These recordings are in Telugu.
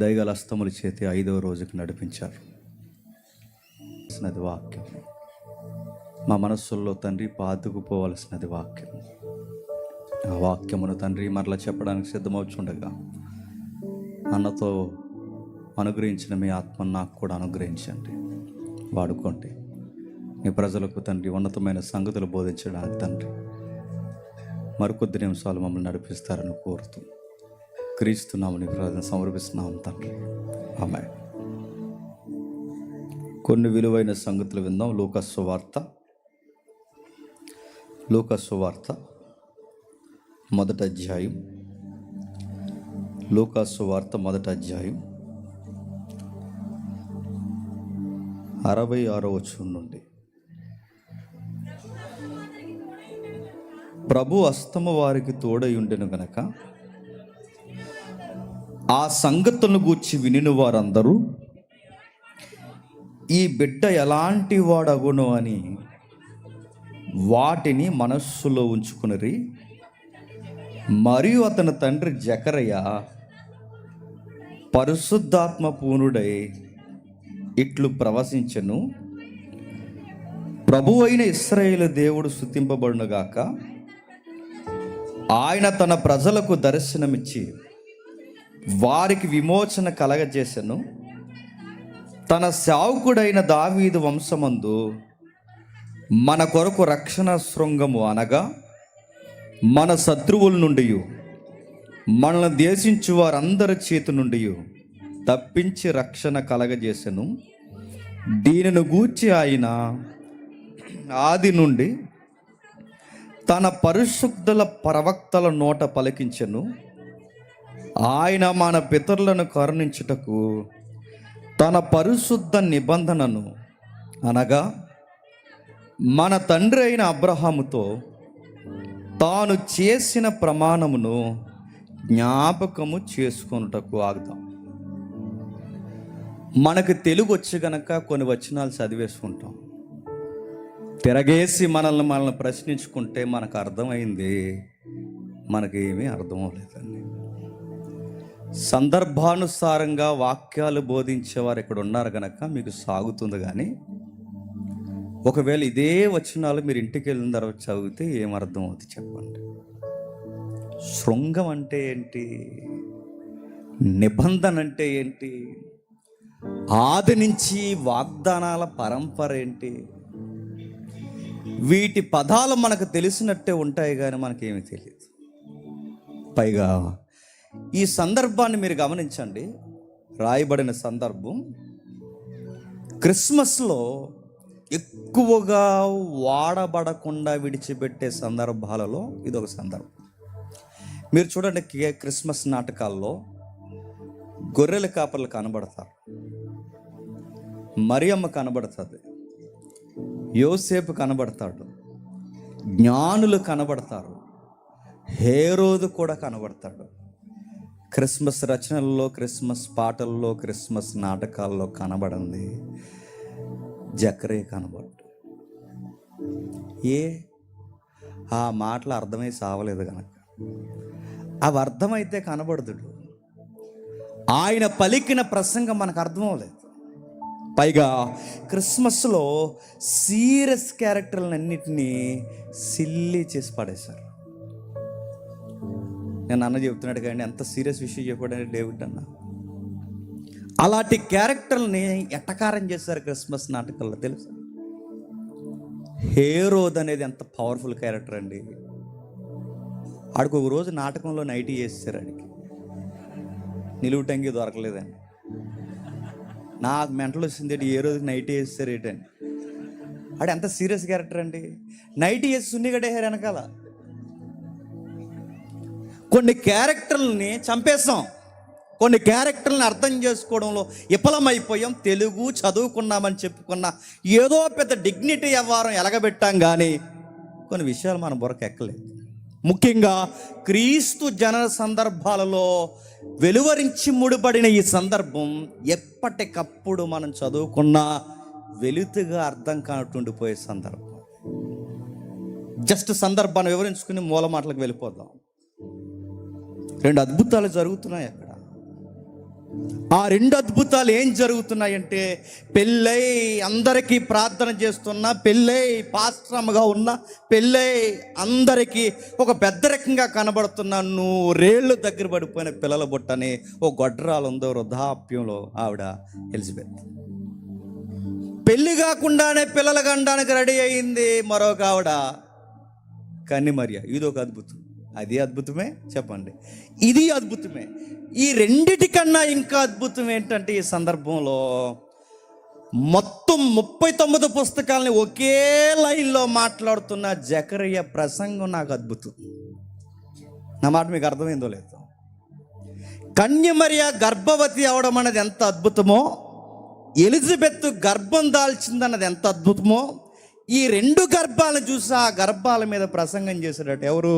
దయగల హస్తముల చేతి 5వ రోజుకి నడిపించారు. వాక్యం మా మనస్సుల్లో తండ్రి పాతుకుపోవలసినది వాక్యం. ఆ వాక్యమును తండ్రి మరలా చెప్పడానికి సిద్ధమవుతుండగా అన్నతో అనుగ్రహించిన మీ ఆత్మను నాకు కూడా అనుగ్రహించండి, వాడుకోండి. మీ ప్రజలకు తండ్రి ఉన్నతమైన సంగతులు బోధించడానికి తండ్రి మరికొద్ది నిమిషాలు మమ్మల్ని నడిపిస్తారని కోరుతూ క్రీస్తునామని ప్రార్థన సమర్పిస్తున్నాం తండ్రి, ఆమేన్. కొన్ని విలువైన సంగతులు విందాం. లూకా సువార్త మొదటి అధ్యాయం. లూకా సువార్త మొదటి అధ్యాయం 66వ వచనం నుండి. ప్రభు హస్తము వారికి తోడై ఉండెను గనక ఆ సంగతులను గూర్చి వినిన వారందరూ ఈ బిడ్డ ఎలాంటి వాడగును అని వాటిని మనస్సులో ఉంచుకునిరి. మరియు అతని తండ్రి జకరయ్య పరిశుద్ధాత్మ పూర్ణుడై ఇట్లు ప్రవశించెను, ప్రభువు అయిన ఇశ్రాయేలు దేవుడు స్తుతింపబడునుగాక. ఆయన తన ప్రజలకు దర్శనమిచ్చి వారికి విమోచన కలగజేసెను. తన సేవకుడైన దావీదు వంశమందు మన కొరకు రక్షణ శృంగము అనగా మన శత్రువుల నుండి మనల్ని దేశించు వారందరి చేతి నుండి తప్పించి రక్షణ కలగజేసెను. దీనిని గూర్చి ఆయన ఆది నుండి తన పరిశుద్ధుల ప్రవక్తల నోట పలికించెను. ఆయన మన పితరులను కరుణించుటకు తన పరిశుద్ధ నిబంధనను అనగా మన తండ్రి అయిన అబ్రహాముతో తాను చేసిన ప్రమాణమును జ్ఞాపకము చేసుకొనుటకు ఆగుతాం. మనకు తెలుగు వచ్చి గనక కొన్ని వచనాలు చదివేసుకుంటాం. తిరగేసి మనల్ని ప్రశ్నించుకుంటే మనకు అర్థమైంది, మనకేమీ అర్థం అవ్వలేదండి. సందర్భానుసారంగా వాక్యాలు బోధించేవారు ఇక్కడ ఉన్నారు కనుక మీకు సాగుతుంది. కానీ ఒకవేళ ఇదే వచనాలు మీరు ఇంటికి వెళ్ళిన తర్వాత చదివితే ఏమర్థం అవుతుంది చెప్పండి? శృంగం అంటే ఏంటి? నిబంధన అంటే ఏంటి? ఆది నుంచి వాగ్దానాల పరంపర ఏంటి? వీటి పదాలు మనకు తెలిసినట్టే ఉంటాయి కానీ మనకేమీ తెలియదు. పైగా ఈ సందర్భాన్ని మీరు గమనించండి. రాయబడిన సందర్భం క్రిస్మస్లో ఎక్కువగా వాడబడకుండా విడిచిపెట్టే సందర్భాలలో ఇదొక సందర్భం. మీరు చూడండి, క్రిస్మస్ నాటకాల్లో గొర్రెల కాపర్లు కనబడతారు, మరియమ్మ కనబడుతుంది, యోసేపు కనబడతాడు, జ్ఞానులు కనబడతారు, హేరోదు కూడా కనబడతాడు. క్రిస్మస్ రచనల్లో, క్రిస్మస్ పాటల్లో, క్రిస్మస్ నాటకాల్లో కనబడింది జకరియా కనబడ్డు. ఆ మాటలు అర్థమై సావలేదు కనుక. అవి అర్థమైతే కనబడుతుడు. ఆయన పలికిన ప్రసంగం మనకు అర్థం అవ్వలేదు. పైగా క్రిస్మస్లో సీరియస్ క్యారెక్టర్లన్నింటినీ సిల్లీ చేసి పడేశారు. నేను అన్న చెప్తున్నాడు కానీ ఎంత సీరియస్ విషయం చెప్పాడని డేవిడ్ అన్న. అలాంటి క్యారెక్టర్ని ఎట్టకారం చేశారు క్రిస్మస్ నాటకాల్లో తెలుసా? హేరోద్ అనేది ఎంత పవర్ఫుల్ క్యారెక్టర్ అండి. ఆడికి ఒక రోజు నాటకంలో నైటీ చేసేసారు. ఆడికి నిలువు టంగి దొరకలేదండి. నాకు మెంటల్ వచ్చింది, ఏ రోజుకి నైటీ వేస్తారు ఏంటండి. ఆడు ఎంత సీరియస్ క్యారెక్టర్ అండి. నైటీ వేసి సున్నిగడేసారు వెనకాల. కొన్ని క్యారెక్టర్లని చంపేస్తాం, కొన్ని క్యారెక్టర్లను అర్థం చేసుకోవడంలో విఫలమైపోయాం. తెలుగు చదువుకున్నామని చెప్పుకున్న ఏదో పెద్ద డిగ్నిటీ వ్యవహారం ఎలగబెట్టాం కానీ కొన్ని విషయాలు మన బుర్రకు ఎక్కలేదు. ముఖ్యంగా క్రీస్తు జనన సందర్భాలలో వెలువరించి ముడిపడిన ఈ సందర్భం ఎప్పటికప్పుడు మనం చదువుకున్న వెలుతుగా అర్థం కానట్టుండిపోయే సందర్భం. జస్ట్ సందర్భాన్ని వివరించుకుని మూల మాటలకు వెళ్ళిపోదాం. రెండు అద్భుతాలు జరుగుతున్నాయి అక్కడ. ఆ రెండు అద్భుతాలు ఏం జరుగుతున్నాయంటే, పెళ్ళై అందరికీ ప్రార్థన చేస్తున్న, పెళ్ళై పాశ్రమగా ఉన్న, పెళ్ళై అందరికీ ఒక పెద్ద రకంగా కనబడుతున్న రేళ్ళు దగ్గర పడిపోయిన పిల్లల బుట్టని ఓ గొడ్రాలు ఉందో వృద్ధాప్యంలో ఆవిడ ఎలిజబెత్. పెళ్ళి కాకుండానే పిల్లలు కనడానికి రెడీ అయింది మరొక ఆవిడ కన్యమరియ. ఇది ఒక అద్భుతం. అది అద్భుతమే చెప్పండి, ఇది అద్భుతమే. ఈ రెండిటికన్నా ఇంకా అద్భుతం ఏంటంటే, ఈ సందర్భంలో మొత్తం 39 పుస్తకాలని ఒకే లైన్లో మాట్లాడుతున్న జకరియా ప్రసంగం నాకు అద్భుతం. నా మాట మీకు అర్థమైందో లేదో. కన్యమరియ గర్భవతి అవడం అన్నది ఎంత అద్భుతమో, ఎలిజబెత్ గర్భం దాల్చిందన్నది ఎంత అద్భుతమో, ఈ రెండు గర్భాలను చూసి ఆ గర్భాల మీద ప్రసంగం చేశాడట ఎవరు?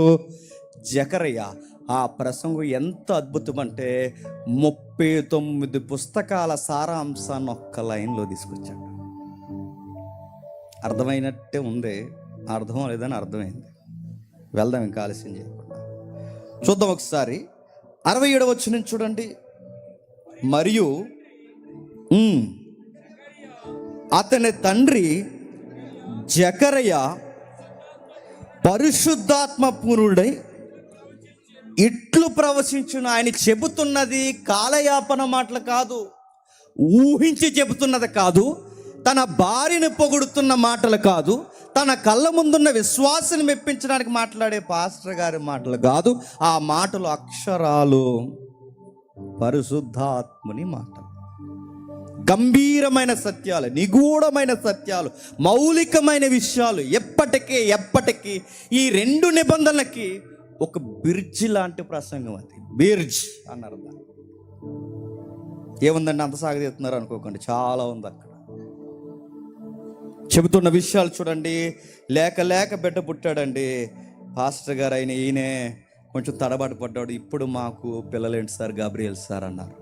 జకరియా. ఆ ప్రసంగం ఎంత అద్భుతం అంటే 39 పుస్తకాల సారాంశాన్ని ఒక్క లైన్లో తీసుకొచ్చాడు. అర్థమైనట్టే ఉంది, అర్థం లేదని అర్థమైంది. వెళ్దాం ఇంకా ఆలస్యం చేయకుండా. చూద్దాం ఒకసారి 67వ వచనం చూడండి. మరియు అతని తండ్రి జకరియా పరిశుద్ధాత్మ పూర్ణుడై ఇట్లు ప్రవచించును. ఆయన చెబుతున్నది కాలయాపన మాటలు కాదు, ఊహించి చెబుతున్నది కాదు, తన భార్యను పొగుడుతున్న మాటలు కాదు, తన కళ్ళ ముందున్న విశ్వాసాన్ని మెప్పించడానికి మాట్లాడే పాస్టర్ గారి మాటలు కాదు. ఆ మాటలు అక్షరాలు పరిశుద్ధాత్ముని మాటలు. గంభీరమైన సత్యాలు, నిగూఢమైన సత్యాలు, మౌలికమైన విషయాలు. ఎప్పటికీ ఈ రెండు నిబంధనలకి ఒక బిర్జ్ లాంటి ప్రసంగం. అది బిర్జ్ అన్నారు. ఏముందండి అంత సాగదీస్తున్నారు అనుకోకండి, చాలా ఉంది అక్కడ. చెబుతున్న విషయాలు చూడండి. లేక బిడ్డ పుట్టాడండి. పాస్టర్ గారు అయిన ఈయనే కొంచెం తడబాటు పడ్డాడు. ఇప్పుడు మాకు పిల్లలేంటి సార్, గాబ్రియల్ సార్ అన్నారు.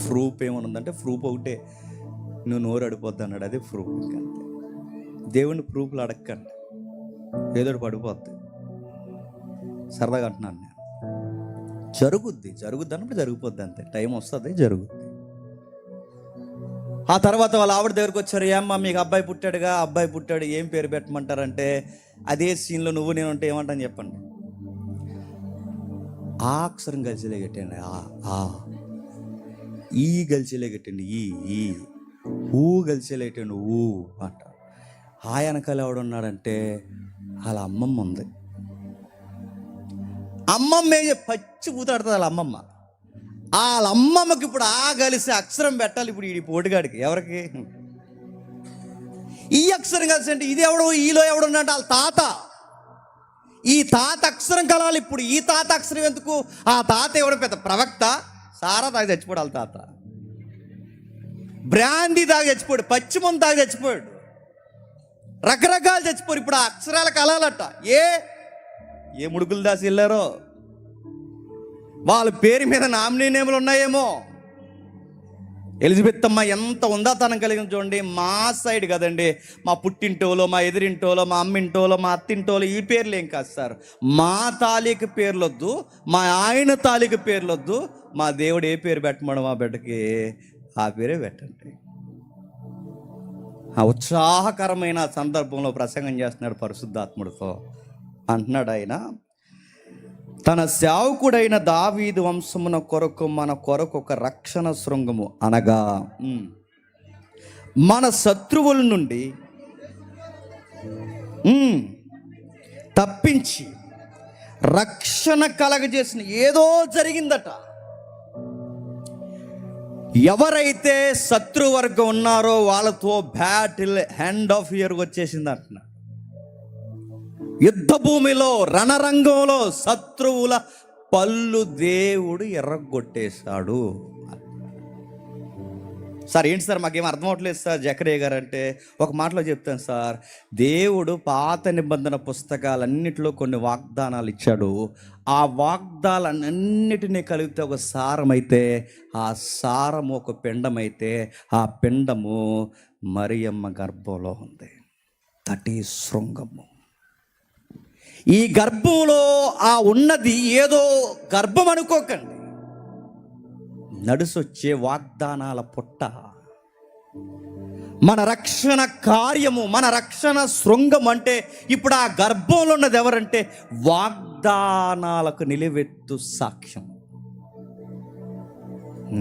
ప్రూఫ్ ఏమనుందంటే, ప్రూఫ్ ఒకటే, నువ్వు నోరు అడిపోద్ది అన్నాడు. అదే ప్రూఫ్. అంతే. దేవుని ప్రూఫ్లు అడగండి, ఏదో పడిపోద్ది. సరదాగా అంటున్నాను నేను. జరుగుద్ది అన్నప్పుడు జరిగిపోద్ది, అంతే. టైం వస్తుంది, జరుగుద్ది. ఆ తర్వాత వాళ్ళ ఆవిడ దగ్గరకు వచ్చారు. ఏమ్మా మీకు అబ్బాయి పుట్టాడుగా, అబ్బాయి పుట్టాడు, ఏం పేరు పెట్టమంటారంటే, అదే సీన్లో నువ్వు నేను ఉంటే ఏమంటాను చెప్పండి. ఆ అక్షరం కలిసిలే కట్టండి, ఈ గలిచేలే కట్టండి, ఈ ఊ గలిచేలే కట్టండి, ఊ అంట. ఆ వెనకాల ఎవడున్నాడంటే వాళ్ళ అమ్మమ్మ ఉంది. అమ్మమ్మ పచ్చి పూతాడుతుంది వాళ్ళ అమ్మమ్మ. వాళ్ళ అమ్మమ్మకి ఇప్పుడు ఆ కలిసి అక్షరం పెట్టాలి. ఇప్పుడు ఈ పోటుగాడికి ఎవరికి ఈ అక్షరం కలిసి అంటే, ఇది ఎవడు, ఈలో ఎవడున్నాడు వాళ్ళ తాత. ఈ తాత అక్షరం కలాలి. ఇప్పుడు ఈ తాత అక్షరం ఎందుకు? ఆ తాత ఎవడు పెద్ద ప్రవక్త? సారా తాగి చచ్చిపోయాడు వాళ్ళ తాత. బ్రాందీ తాగి చచ్చిపోయాడు, పచ్చిమొంత తాగి చచ్చిపోయాడు, రకరకాలు చచ్చిపోయారు. ఇప్పుడు ఆ అక్షరాల కలాలట. ఏ ముడుకులు దాసి వెళ్ళారో, వాళ్ళ పేరు మీద నామినీ నేములు ఉన్నాయేమో. ఎలిజబెత్ అమ్మ ఎంత ఉందాతనం కలిగింది చూడండి. మా సైడ్ కదండి, మా పుట్టింటోలో, మా ఎదిరింటోలో, మా అమ్మింటోలో, మా అత్తింటోలో ఈ పేర్లు ఏం కాదు సార్. మా తాలికి పేర్లొద్దు, మా ఆయన తాలికి పేర్లొద్దు, మా దేవుడు ఏ పేరు పెట్టమడం మా బిడ్డకి ఆ పేరే పెట్టండి. ఆ ఉత్సాహకరమైన సందర్భంలో ప్రసంగం చేస్తున్నాడు పరిశుద్ధాత్ముడితో. అంటున్నాడు ఆయన, తన సేవకుడైన దావీదు వంశమున కొరకు మన కొరకు ఒక రక్షణ శృంగము, అనగా మన శత్రువుల నుండి తప్పించి రక్షణ కలగజేసిన ఏదో జరిగిందట. ఎవరైతే శత్రువర్గం ఉన్నారో వాళ్ళతో బ్యాటిల్ హ్యాండ్ ఆఫ్ ఇయర్ వచ్చేసింది అంటున్నా. యుద్ధ భూమిలో, రణరంగంలో శత్రువుల పళ్ళు దేవుడు ఎర్రగొట్టేశాడు. సార్ ఏంటి సార్ మాకేం అర్థం అవట్లేదు సార్ జకరియా గారు అంటే, ఒక మాటలో చెప్తాను సార్. దేవుడు పాత నిబంధన పుస్తకాలన్నిటిలో కొన్ని వాగ్దానాలు ఇచ్చాడు. ఆ వాగ్దానాలన్నిటినీ కలిగితే ఒక సారం అయితే, ఆ సారము ఒక పిండమైతే, ఆ పిండము మరియమ్మ గర్భంలో ఉంది. దట్ ఈజ్ శృంగము. ఈ గర్భంలో ఆ ఉన్నది ఏదో గర్భం అనుకోకండి. నడుసొచ్చే వాగ్దానాల పుట్ట, మన రక్షణ కార్యము, మన రక్షణ శృంగం అంటే ఇప్పుడు ఆ గర్భంలో ఉన్నది ఎవరంటే వాగ్దానాలకు నిలువెత్తు సాక్ష్యం.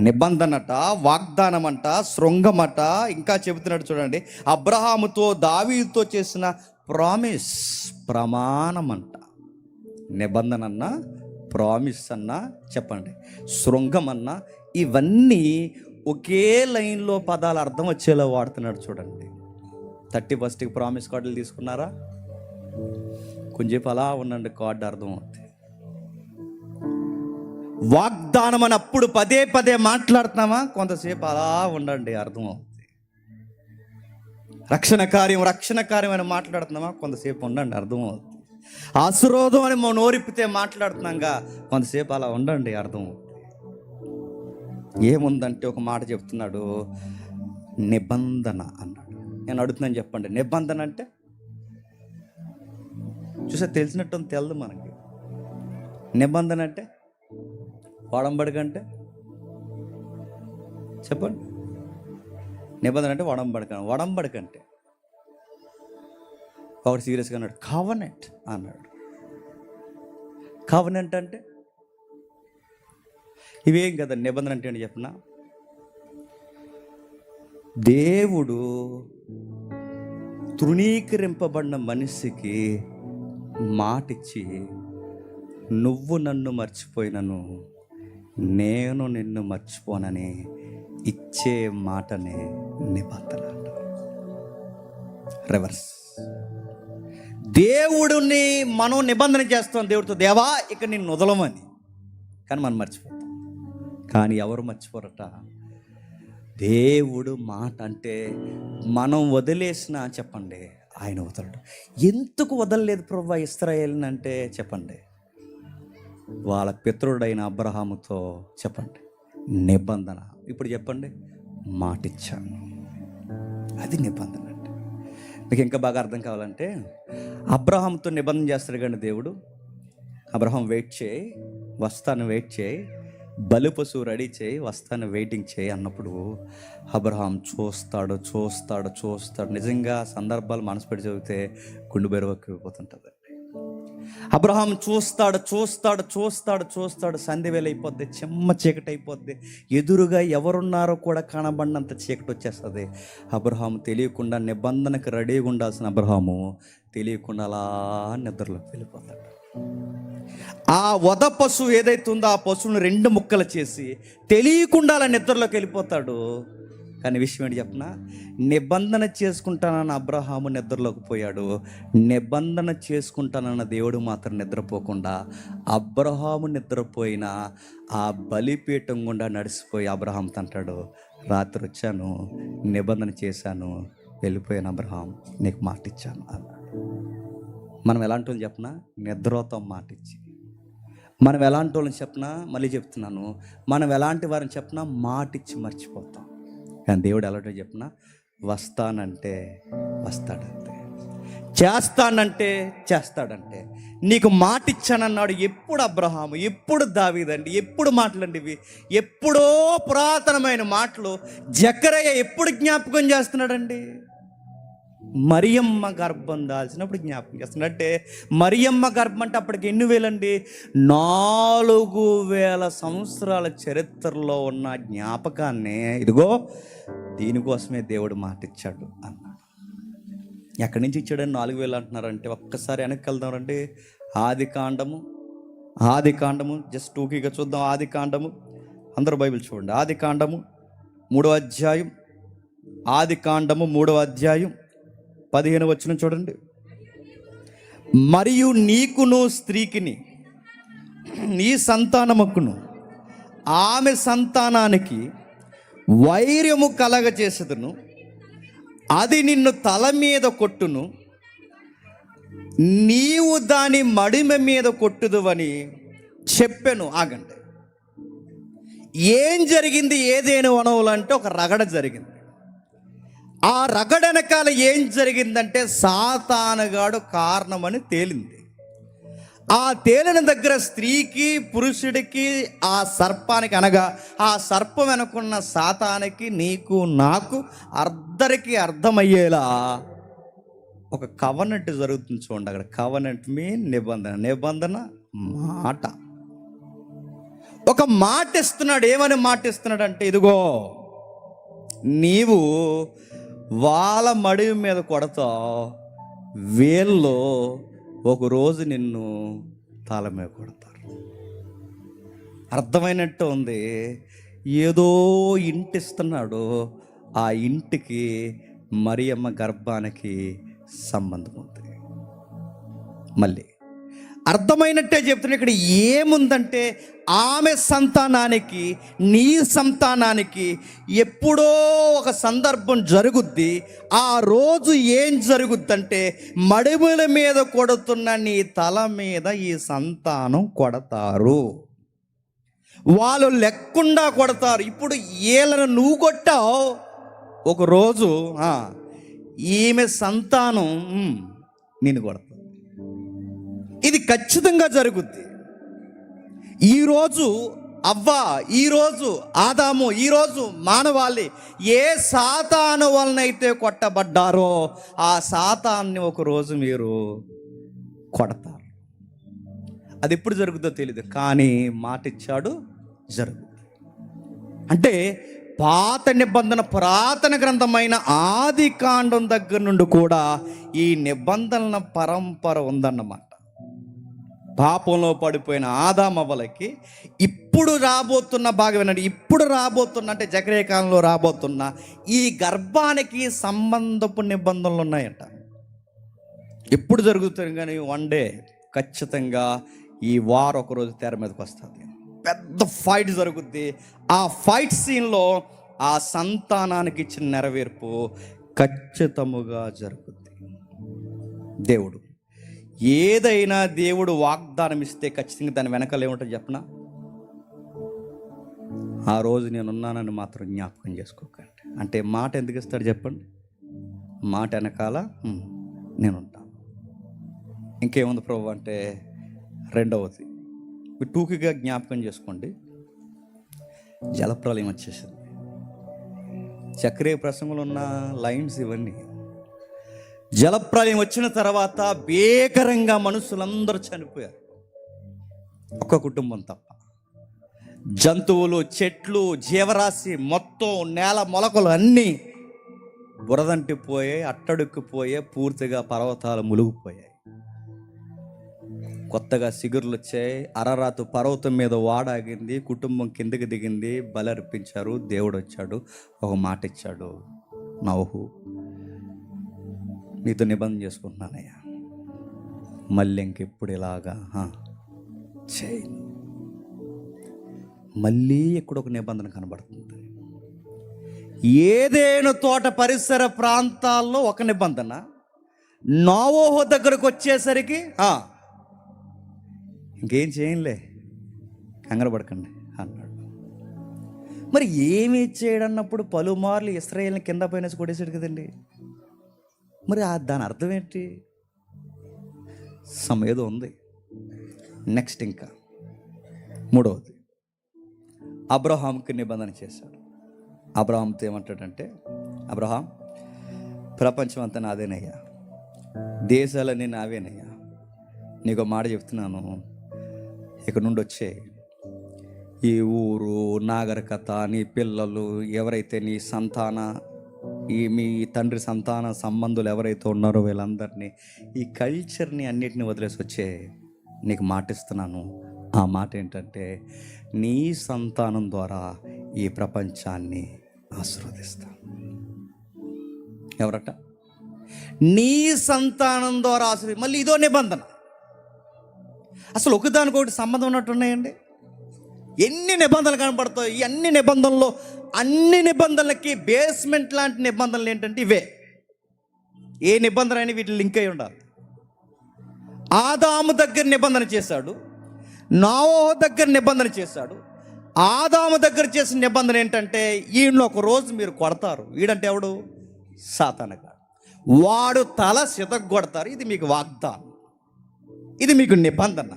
నిబంధనట, వాగ్దానమంట, శృంగమట. ఇంకా చెబుతున్నాడు చూడండి, అబ్రహాముతో దావీదుతో చేసిన ప్రామిస్, ప్రమాణమంట. నిబంధన అన్నా, ప్రామిస్ అన్నా చెప్పండి, శృంగం అన్నా, ఇవన్నీ ఒకే లైన్లో పదాలు అర్థం వచ్చేలా వాడుతున్నాడు చూడండి. 31st ప్రామిస్ కార్డులు తీసుకున్నారా? కొంచెంసేపు అలా ఉండండి, కార్డు అర్థం అవుతుంది. వాగ్దానం అని అప్పుడు పదే పదే మాట్లాడుతున్నామా? కొంతసేపు అలా ఉండండి, అర్థం అవుతుంది. రక్షణ కార్యం అని మాట్లాడుతున్నామా? కొంతసేపు ఉండండి, అర్థం అవుతుంది. ఆశీర్వాదం అని నోరిప్పితే మాట్లాడుతున్నాగా, కొంతసేపు అలా ఉండండి, అర్థం అవుతుంది. ఏముందంటే ఒక మాట చెప్తున్నాడు, నిబంధన అన్నాడు. నేను అడుగుతున్నాను, చెప్పండి, నిబంధన అంటే చూసా తెలిసినట్టు తెలదు మనకి. నిబంధన అంటే వడంబడికంటే చెప్పండి. నిబంధన అంటే వడంబడికంటే ఒకటి సీరియస్గా అన్నాడు, కవనెంట్ అన్నాడు. కవనెంట్ అంటే ఇవేం కదా. నిబంధన అంటే ఏంటి చెప్పనా? దేవుడు తృణీకరింపబడిన మనిషికి మాటిచ్చి, నువ్వు నన్ను మర్చిపోయినను నేను నిన్ను మర్చిపోనని ఇచ్చే మాటనే నిబంధన. రివర్స్. దేవుడిని మనం నిబంధన చేస్తాం దేవుడితో, దేవా ఇక నిన్ను వదలమని. కానీ మనం మర్చిపోతాం. కానీ ఎవరు మర్చిపోరట? దేవుడు మాట అంటే మనం వదిలేసిన చెప్పండి, ఆయన వదలడు. ఎందుకు వదలలేదు ప్రభువా ఇశ్రాయేలుని అంటే చెప్పండి, వాళ్ళ పితరుడైన అబ్రహాముతో చెప్పండి నిబంధన. ఇప్పుడు చెప్పండి, మాటిచ్చాను. అది నిబంధన అంటే. మీకు ఇంకా బాగా అర్థం కావాలంటే, అబ్రహాముతో నిబంధన చేస్తాడు కానీ దేవుడు, అబ్రహాం వెయిట్ చేయి, వస్తాను, వెయిట్ చేయి, బలి పశువు రెడీ చేయి, వస్తాను, వెయిటింగ్ చేయి అన్నప్పుడు అబ్రహాం చూస్తాడు. నిజంగా సందర్భాలు మనసు పెట్టి చదివితే గుండు బెరవెక్కిపోతుంటుంది. అబ్రహాం చూస్తాడు. సంధి వేళ అయిపోద్ది, చెమ్మ చీకటి అయిపోద్ది, ఎదురుగా ఎవరున్నారో కూడా కనబడినంత చీకటి వచ్చేస్తుంది. అబ్రహాం తెలియకుండా, నిబంధనకు రెడీగా ఉండాల్సిన అబ్రహాము తెలియకుండా అలా నిద్రలోకి వెళ్ళిపోతాడు. ఆ వధ పశువు ఏదైతే ఉందో ఆ పశువును 2 ముక్కలు చేసి తెలియకుండా అలా నిద్రలోకి వెళ్ళిపోతాడు. కానీ విషయం ఏంటి చెప్పనా? నిబంధన చేసుకుంటానన్న అబ్రహాము నిద్రలోకి పోయాడు. నిబంధన చేసుకుంటానన్న దేవుడు మాత్రం నిద్రపోకుండా, అబ్రహాము నిద్రపోయినా ఆ బలిపీఠం గుండా నడిచిపోయి అబ్రహాం అంటాడు, రాత్రి వచ్చాను, నిబంధన చేశాను, వెళ్ళిపోయాను అబ్రహాం, నీకు మాట ఇచ్చాను అన్నాడు. మనం ఎలాంటి వాళ్ళని చెప్పనా? నిద్రతో మాటిచ్చి. మనం ఎలాంటి వాళ్ళని చెప్పనా? మళ్ళీ చెప్తున్నాను, మనం ఎలాంటి వారిని చెప్పనా? మాటిచ్చి మర్చిపోతాం. కానీ దేవుడు ఎలాంటి చెప్పనా? వస్తానంటే వస్తాడంతే, చేస్తానంటే చేస్తాడంటే. నీకు మాట ఇచ్చానన్నాడు. ఎప్పుడు అబ్రహాము, ఎప్పుడు దావీదండి, ఎప్పుడు మాటలండి ఇవి? ఎప్పుడో పురాతనమైన మాటలు జకరయ్య ఎప్పుడు జ్ఞాపకం చేస్తున్నాడండి? మరియమ్మ గర్భం దాల్చినప్పుడు జ్ఞాపకం చేస్తున్నట్టే. మరియమ్మ గర్భం అంటే అప్పటికి ఎన్ని వేలండి? 4000 సంవత్సరాల చరిత్రలో ఉన్న జ్ఞాపకాన్ని ఇదిగో దీనికోసమే దేవుడు మాట ఇచ్చాడు అన్నాడు. ఎక్కడి నుంచి ఇచ్చాడని 4000 అంటున్నారంటే ఒక్కసారి వెనక్కి వెళ్దామండి. ఆది కాండము జస్ట్ టూకీగా చూద్దాం. ఆది కాండము, అందరూ బైబిల్ చూడండి. ఆది కాండము 3వ అధ్యాయం, ఆది కాండము 3వ అధ్యాయం 15వ వచనం చూడండి. మరియు నీకును స్త్రీకిని, నీ సంతానముకును ఆమె సంతానానికి వైర్యము కలగచేసెదను, అది నిన్ను తల మీద కొట్టును, నీవు దాని మడిమ మీద కొట్టుదువని చెప్పెను. ఆగండి, ఏం జరిగింది? ఏదేను వనవులు అంటే ఒక రగడ జరిగింది. ఆ రగడనకాల ఏం జరిగిందంటే సాతానుగాడు కారణమని తేలింది. ఆ తేలిన దగ్గర స్త్రీకి పురుషుడికి ఆ సర్పానికి అనగా ఆ సర్పం వెనుకున్న సాతానికి నీకు నాకు అర్థరికి అర్థమయ్యేలా ఒక కవనెంట్ జరుగుతుంది చూడండి. అక్కడ కవనెంట్ మీన్ నిబంధన, నిబంధన మాట. ఒక మాట ఇస్తున్నాడు. ఏమని మాట ఇస్తున్నాడు అంటే, ఇదిగో నీవు వాళ్ళ మడివి మీద కొడతావు, వీళ్ళు ఒకరోజు నిన్ను తల మీద కొడతారు. అర్థమైనట్టు ఉంది. ఏదో ఇంటిస్తున్నాడు, ఆ ఇంటికి మరియమ్మ గర్భానికి సంబంధం ఉంది. మళ్ళీ అర్థమైనట్టే చెప్తున్నా. ఇక్కడ ఏముందంటే, ఆమె సంతానానికి నీ సంతానానికి ఎప్పుడో ఒక సందర్భం జరుగుద్ది. ఆ రోజు ఏం జరుగుద్దంటే, మడిముల మీద కొడుతున్న నీ తల మీద ఈ సంతానం కొడతారు. వాళ్ళు లెక్కుండా కొడతారు. ఇప్పుడు వీళ్ళను నువ్వు కొట్టావు, ఒకరోజు ఈమె సంతానం నేను కొడతాను. ఇది ఖచ్చితంగా జరుగుద్ది. ఈరోజు అవ్వ, ఈరోజు ఆదాము, ఈరోజు మానవాళి ఏ సాతాను వలనైతే కొట్టబడ్డారో ఆ సాతాన్ని ఒకరోజు మీరు కొడతారు. అది ఎప్పుడు జరుగుతుందో తెలియదు, కానీ మాట ఇచ్చాడు, జరుగుతుంది. అంటే పాత నిబంధన, పురాతన గ్రంథమైన ఆది కాండం దగ్గర నుండి కూడా ఈ నిబంధనల పరంపర ఉందన్నమాట. పాపంలో పడిపోయిన ఆదామవ్వలకి ఇప్పుడు రాబోతున్న భాగం ఏంటంటే, ఇప్పుడు రాబోతున్న అంటే జకరియా కాలంలో రాబోతున్న ఈ గర్భానికి సంబంధపు నిబంధనలు ఉన్నాయంట. ఎప్పుడు జరుగుతుంది కానీ వన్ డే ఖచ్చితంగా ఈ వార్ ఒకరోజు తెర మీదకి వస్తుంది. పెద్ద ఫైట్ జరుగుద్ది. ఆ ఫైట్ సీన్లో ఆ సంతానానికి ఇచ్చిన నెరవేర్పు ఖచ్చితముగా జరుగుద్ది. దేవుడు ఏదైనా దేవుడు వాగ్దానం ఇస్తే ఖచ్చితంగా దాని వెనకాల ఏముంటుంది చెప్పనా? ఆ రోజు నేనున్నానని మాత్రం జ్ఞాపకం చేసుకోకండి. అంటే మాట ఎందుకు ఇస్తాడు చెప్పండి? మాట వెనకాల నేనుంటాను. ఇంకేముంది ప్రభు అంటే, రెండవది టూకిగా జ్ఞాపకం చేసుకోండి. జలప్రలయం వచ్చేసింది. చక్రీయ ప్రసంగంలో ఉన్న లైన్స్ ఇవన్నీ. జలప్రలయం వచ్చిన తర్వాత భీకరంగా మనుషులందరూ చనిపోయారు, ఒక్క కుటుంబం తప్ప. జంతువులు, చెట్లు, జీవరాశి మొత్తం, నేల మొలకలు అన్నీ బురదంటిపోయాయి, అట్టడుక్కుపోయాయి, పూర్తిగా పర్వతాలు మునిగిపోయాయి. కొత్తగా సిగురులు వచ్చాయి. అరరాతు పర్వతం మీద వాడాగింది, కుటుంబం కిందకి దిగింది, బలి అర్పించారు. దేవుడు వచ్చాడు, ఒక మాట ఇచ్చాడు, నోహు నీతో నిబంధన చేసుకుంటున్నానయ్యా, మళ్ళీ ఇంకెప్పుడు ఇలాగా చేయను. మళ్ళీ ఇక్కడ ఒక నిబంధన కనబడుతుంది. ఏదేను తోట పరిసర ప్రాంతాల్లో ఒక నిబంధన, నోవహు దగ్గరకు వచ్చేసరికి ఇంకేం చేయలే, కంగారు పడకండి అన్నాడు. మరి ఏమి చేయడన్నప్పుడు పలుమార్లు ఇశ్రాయేల్ని కింద పైన కొట్టేసాడు కదండి. మరి దాని అర్థం ఏంటి? సమయం ఉంది. నెక్స్ట్ ఇంకా మూడవది, అబ్రహాంకి నిబంధన చేశాడు. అబ్రహాంతో ఏమంటాడంటే, అబ్రహాం ప్రపంచం అంతా నాదేనయ్యా, దేశాలన్నీ నావేనయ్యా, నీకు మాట చెప్తున్నాను, ఇక నుండి వచ్చే ఈ ఊరు, నాగరికత, నీ పిల్లలు, ఎవరైతే నీ సంతాన మీ తండ్రి సంతాన సంబంధులు ఎవరైతే ఉన్నారో వీళ్ళందరినీ, ఈ కల్చర్ని అన్నిటిని వదిలేసి వచ్చే నీకు మాట ఇస్తున్నాను. ఆ మాట ఏంటంటే, నీ సంతానం ద్వారా ఈ ప్రపంచాన్ని ఆశీర్వదిస్తాను. ఎవరట? నీ సంతానం ద్వారా ఆశీర్వది. మళ్ళీ ఇదో నిబంధన. అసలు ఒకదానికొకటి సంబంధం ఉన్నట్టున్నాయండి. ఎన్ని నిబంధనలు కనబడతాయి. ఈ అన్ని నిబంధనలు, అన్ని నిబంధనలకి బేస్మెంట్ లాంటి నిబంధనలు ఏంటంటే ఇవే. ఏ నిబంధన అయినా వీటి లింక్ అయి ఉండాలి. ఆదాము దగ్గర నిబంధన చేశాడు, నోవహు దగ్గర నిబంధన చేశాడు. ఆదాము దగ్గర చేసిన నిబంధన ఏంటంటే, ఈయన ఒక రోజు మీరు కొడతారు. వీడంటే ఎవడు? సాతానుగాడు. వాడు తల సితగొడతారు. ఇది మీకు వాగ్దానం. ఇది మీకు నిబంధన.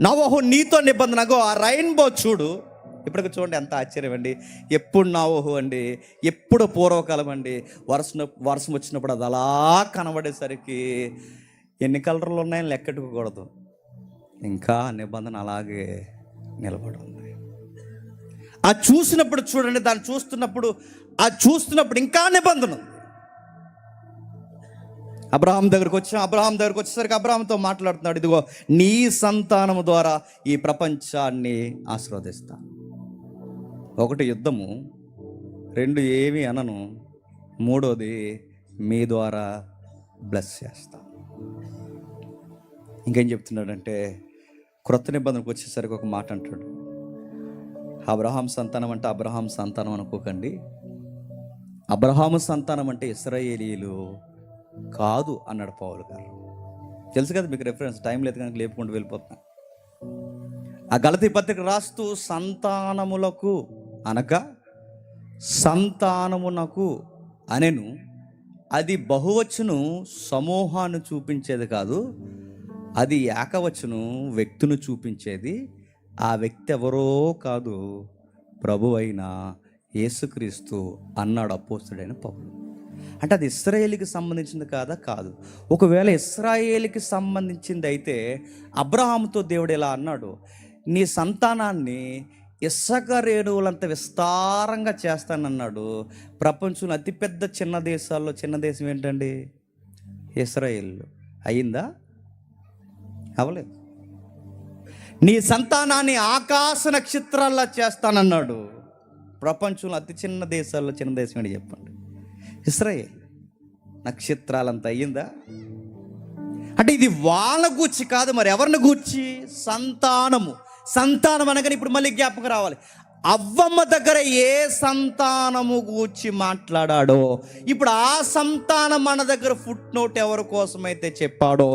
నోవహు నీతో నిబంధన. ఆ రెయిన్బో చూడు, ఇప్పటికి చూడండి ఎంత ఆశ్చర్యం అండి. ఎప్పుడు నోవహు అండి, ఎప్పుడు పూర్వకాలం అండి, వర్షం వచ్చినప్పుడు అది అలా కనబడేసరికి ఎన్ని కలర్లు ఉన్నాయని లెక్కెట్టుకోకూడదు, ఇంకా నిబంధన అలాగే నిలబడి ఉంది. ఆ చూసినప్పుడు చూడండి, దాన్ని చూస్తున్నప్పుడు ఇంకా నిబంధన ఉంది. అబ్రహాం దగ్గరకు వచ్చేసరికి అబ్రహాంతో మాట్లాడుతున్నాడు, ఇదిగో నీ సంతానము ద్వారా ఈ ప్రపంచాన్ని ఆశీర్వదిస్తాను. 1 యుద్ధము, 2 ఏమీ అనను, 3వది మీ ద్వారా బ్లెస్ చేస్తా. ఇంకేం చెప్తున్నాడంటే క్రొత్త నిబంధనకు వచ్చేసరికి ఒక మాట అంటాడు, అబ్రహాం సంతానం అంటే అబ్రహాం సంతానం అనుకోకండి, అబ్రహాము సంతానం అంటే ఇశ్రాయేలీయులు కాదు అన్నాడు పౌలు గారు. తెలుసు కదా మీకు రెఫరెన్స్, టైం లేదు కనుక లేపుకుంటూ వెళ్ళిపోతున్నా. ఆ గలతీ పత్రిక రాస్తూ సంతానములకు అనగా సంతానమునకు అనెను, అది బహువచనం సమూహాన్ని చూపించేది కాదు, అది ఏకవచనం వ్యక్తిని చూపించేది. ఆ వ్యక్తి ఎవరో కాదు, ప్రభువైన యేసుక్రీస్తు అన్నాడు అపోస్తలుడైన పౌలు. అంటే అది ఇశ్రాయేలుకి సంబంధించింది కాదు. ఒకవేళ ఇశ్రాయేలుకి సంబంధించింది అయితే అబ్రహాముతో దేవుడు ఇలా అన్నాడు, నీ సంతానాన్ని ఇసుక రేణువులంత విస్తారంగా చేస్తానన్నాడు. ప్రపంచంలో అతిపెద్ద చిన్న దేశాల్లో చిన్న దేశం ఏంటండి? ఇశ్రాయేల్. అయిందా? అవలేదు. నీ సంతానాన్ని ఆకాశ నక్షత్రాల్లో చేస్తానన్నాడు. ప్రపంచంలో అతి చిన్న దేశాల్లో చిన్న దేశం ఏంటి చెప్పండి? ఇశ్రాయేల్. నక్షత్రాలంతా అయ్యిందా? అంటే ఇది వాళ్ళ గూర్చి కాదు, మరి ఎవరిని గూర్చి? సంతానం అనగానే ఇప్పుడు మళ్ళీ జ్ఞాపకం రావాలి, అవ్వమ్మ దగ్గర ఏ సంతానము గూర్చి మాట్లాడాడో ఇప్పుడు ఆ సంతానం మన దగ్గర ఫుట్ నోట్ ఎవరి కోసమైతే చెప్పాడో,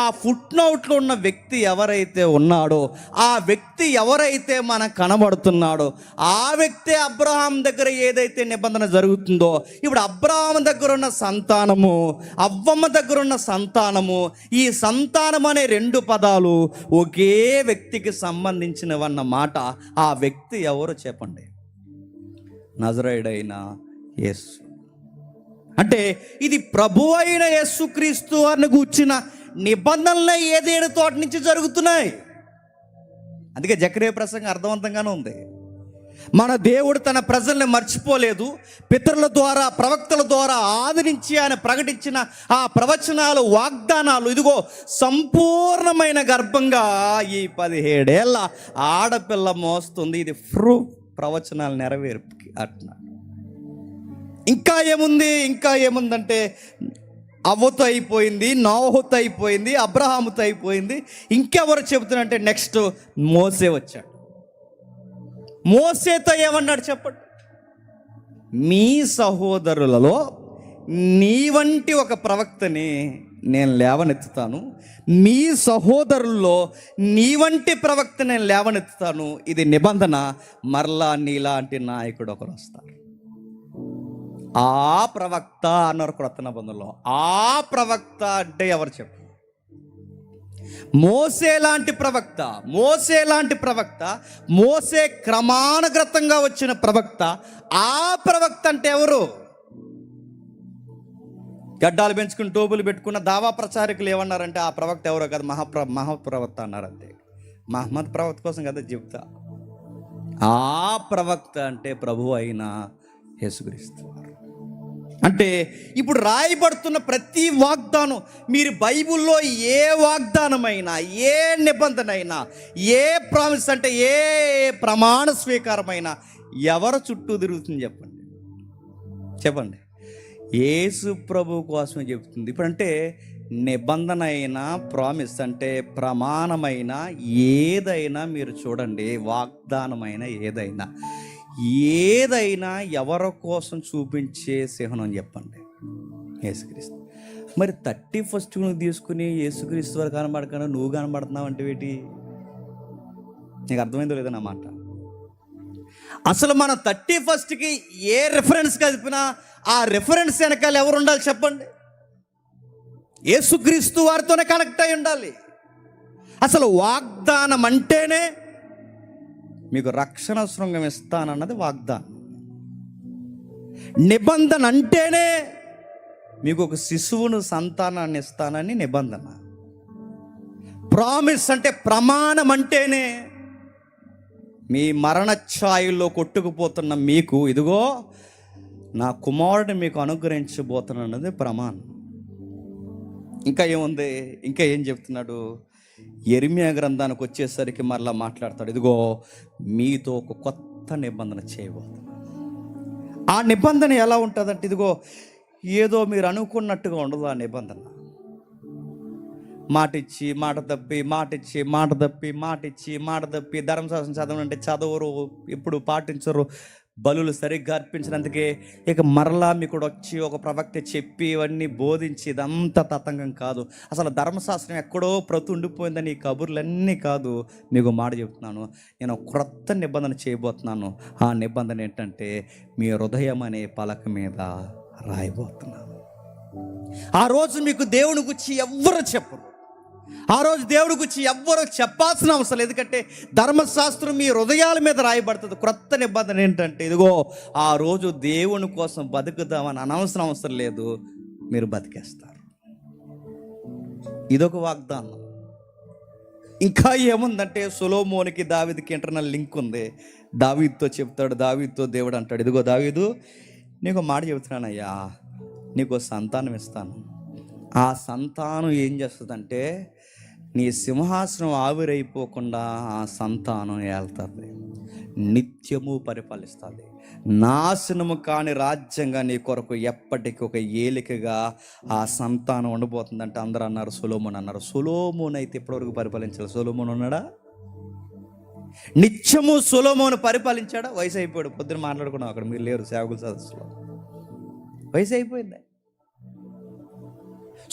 ఆ ఫుట్ నోట్లో ఉన్న వ్యక్తి ఎవరైతే ఉన్నాడో, ఆ వ్యక్తి ఎవరైతే మనకు కనబడుతున్నాడో, ఆ వ్యక్తి అబ్రహాం దగ్గర ఏదైతే నిబంధన జరుగుతుందో, ఇప్పుడు అబ్రహాం దగ్గర ఉన్న సంతానము, అవ్వమ్మ దగ్గర ఉన్న సంతానము, ఈ సంతానం అనే 2 పదాలు ఒకే వ్యక్తికి సంబంధించినవన్న మాట. ఆ వ్యక్తి ఎవరు చెప్పండి? నజరేయుడైన యేసు. అంటే ఇది ప్రభు అయిన యేసుక్రీస్తు అని గూర్చిన నిబంధనలు ఏదేడు తోట నుంచి జరుగుతున్నాయి. అందుకే జకరియా ప్రసంగం అర్థవంతంగానే ఉంది. మన దేవుడు తన ప్రజల్ని మర్చిపోలేదు. పితరుల ద్వారా, ప్రవక్తల ద్వారా ఆదరించి ఆయన ప్రకటించిన ఆ ప్రవచనాలు, వాగ్దానాలు ఇదిగో సంపూర్ణమైన గర్భంగా ఈ 17 ఏళ్ళ ఆడపిల్ల మోస్తుంది. ఇది ప్రవచనాలు నెరవేర్పుకి అట్లా. ఇంకా ఏముందంటే అవ్వతో అయిపోయింది, నోవహుతో అయిపోయింది, అబ్రహాముతో అయిపోయింది. ఇంకెవరు చెబుతున్నారంటే నెక్స్ట్ మోసే వచ్చాడు. మోసేతో ఏమన్నాడు చెప్పండి? మీ సహోదరులలో నీ వంటి ఒక ప్రవక్తని నేను లేవనెత్తుతాను, మీ సహోదరుల్లో నీ వంటి ప్రవక్త నేను లేవనెత్తుతాను. ఇది నిబంధన. మరలా నీలాంటి నాయకుడు ఒకరు వస్తారు. ఆ ప్రవక్త అన్నారు క్రొత్త నిబంధనలో. ఆ ప్రవక్త అంటే ఎవరు చెప్పు? మోసే లాంటి ప్రవక్త, మోసే క్రమానుగతంగా వచ్చిన ప్రవక్త. ఆ ప్రవక్త అంటే ఎవరు? గడ్డాలు పెంచుకుని టోపులు పెట్టుకున్న దావా ప్రచారకులు ఏమన్నారంటే ఆ ప్రవక్త ఎవరో కదా, మహాప్రవక్త అన్నారు. అంతే. మహమ్మద్ ప్రవక్త కోసం కదా చెప్తా. ఆ ప్రవక్త అంటే ప్రభు అయిన యేసుక్రీస్తు. అంటే ఇప్పుడు రాయబడుతున్న ప్రతి వాగ్దానం, మీరు బైబిల్లో ఏ వాగ్దానమైనా, ఏ నిబంధన అయినా, ఏ ప్రామిస్ అంటే ఏ ప్రమాణ స్వీకారమైనా ఎవరు చుట్టూ తిరుగుతుంది చెప్పండి? యేసు ప్రభు కోసమే చెబుతుంది. ఇప్పుడంటే నిబంధన అయినా, ప్రామిస్ అంటే ప్రమాణమైన ఏదైనా మీరు చూడండి, వాగ్దానమైన ఏదైనా ఎవరి కోసం చూపించే చిహ్నం చెప్పండి? యేసుక్రీస్తు. మరి 31st తీసుకుని యేసుక్రీస్తు వారు కనబడకుండా నువ్వు కనబడుతున్నావు అంటే ఏంటి? నీకు అర్థమైందో లేదో నా మాట? అసలు మన 31st ఏ రిఫరెన్స్ కలిపినా ఆ రిఫరెన్స్ వెనకాల ఎవరు ఉండాలి చెప్పండి? యేసుక్రీస్తు వారితోనే కనెక్ట్ అయి ఉండాలి. అసలు వాగ్దానం అంటేనే మీకు రక్షణ శృంగం ఇస్తానన్నది వాగ్దానం. నిబంధన అంటేనే మీకు ఒక శిశువును సంతానాన్ని ఇస్తానని నిబంధన. ప్రామిస్ అంటే ప్రమాణం అంటేనే మీ మరణ ఛాయల్లో కొట్టుకుపోతున్న మీకు ఇదిగో నా కుమారుడిని మీకు అనుగ్రహించబోతున్నది ప్రమాణం. ఇంకా ఏముంది, ఇంకా ఏం చెప్తున్నాడు? యెరెమీయా గ్రంథానికి వచ్చేసరికి మరలా మాట్లాడతాడు, ఇదిగో మీతో ఒక కొత్త నిబంధన చేయబోతున్నా. ఆ నిబంధన ఎలా ఉంటుందంటే, ఇదిగో ఏదో మీరు అనుకున్నట్టుగా ఉండదు. ఆ నిబంధన మాట ఇచ్చి మాట తప్పి, మాట ఇచ్చి మాట తప్పి, మాట ఇచ్చి మాట తప్పి, ధర్మశాస్త్రం చదవనంటే చదవరు, ఎప్పుడు పాటించరు, బలులు సరిగ్గా అర్పించినందుకే ఇక మరలా మీకు వచ్చి ఒక ప్రవక్త చెప్పి ఇవన్నీ బోధించి ఇదంతా తతంగం కాదు. అసలు ధర్మశాస్త్రం ఎక్కడో ప్రతి ఉండిపోయిందని ఈ కబుర్లన్నీ కాదు. మీకు మాట చెప్తున్నాను, నేను క్రొత్త నిబంధన చేయబోతున్నాను. ఆ నిబంధన ఏంటంటే మీ హృదయం అనే పలక మీద రాయబోతున్నాను. ఆ రోజు మీకు దేవుని గురించి ఎవ్వరు చెప్పరు. ఆ రోజు దేవుడి గురించి ఎవ్వరూ చెప్పాల్సిన అవసరం లేదు. ఎందుకంటే ధర్మశాస్త్రం మీ హృదయాల మీద రాయబడుతుంది. క్రొత్త నిబంధన ఏంటంటే ఇదిగో ఆ రోజు దేవుని కోసం బతుకుదామని అనవసరం అవసరం లేదు, మీరు బతికేస్తారు. ఇదొక వాగ్దానం. ఇంకా ఏముందంటే సొలొమోనుకి దావీదుకి ఇంటర్నల్ లింక్ ఉంది. దావీదుతో చెప్తాడు, దావీదుతో దేవుడు అంటాడు, ఇదిగో దావీదు నీకు మాట చెబుతున్నానయ్యా, నీకు సంతానం ఇస్తాను. ఆ సంతానం ఏం చేస్తుందంటే నీ సింహాసనం ఆవిరైపోకుండా ఆ సంతానం ఏళ్తుంది, నిత్యము పరిపాలిస్తుంది. నాశనము కాని రాజ్యంగా నీ కొరకు ఎప్పటికీ ఒక ఏలికగా ఆ సంతానం ఉండబోతుందంటే అందరూ అన్నారు సొలొమోను అన్నారు. సొలొమోను అయితే ఇప్పటివరకు పరిపాలించాలి. సొలొమోను ఉన్నాడా? నిత్యము సొలొమోను పరిపాలించాడా? వయసు అయిపోయాడు. పొద్దున మాట్లాడుకున్నాం, అక్కడ మీరు లేరు సేవకుల సదస్సులో. వయసు అయిపోయింది.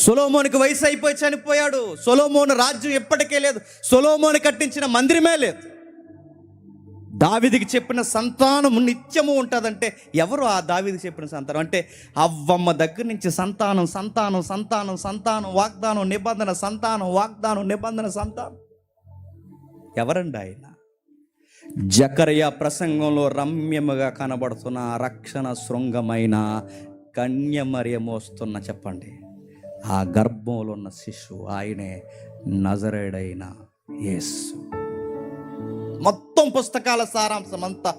సొలొమోనుకి వయసు అయిపోయి చనిపోయాడు. సొలొమోను రాజ్యం ఎప్పటికే లేదు. సొలొమోను కట్టించిన మందిరమే లేదు. దావీదుకి చెప్పిన సంతానం నిత్యము ఉంటుందంటే ఎవరు ఆ దావీదుకి చెప్పిన సంతానం? అంటే అవ్వమ్మ దగ్గర నుంచి సంతానం సంతానం సంతానం సంతానం, వాగ్దానం నిబంధన, సంతానం వాగ్దానం నిబంధన, సంతానం. ఎవరండి ఆయన? జకర్యా ప్రసంగంలో రమ్యముగా కనబడుతున్న రక్షణ శృంగమైన కన్య మరియ మోస్తున్న, చెప్పండి, ఆ గర్భంలో ఉన్న శిశువు ఆయనే నజరేయుడైన యేసు. మొత్తం పుస్తకాల సారాంశం అంతా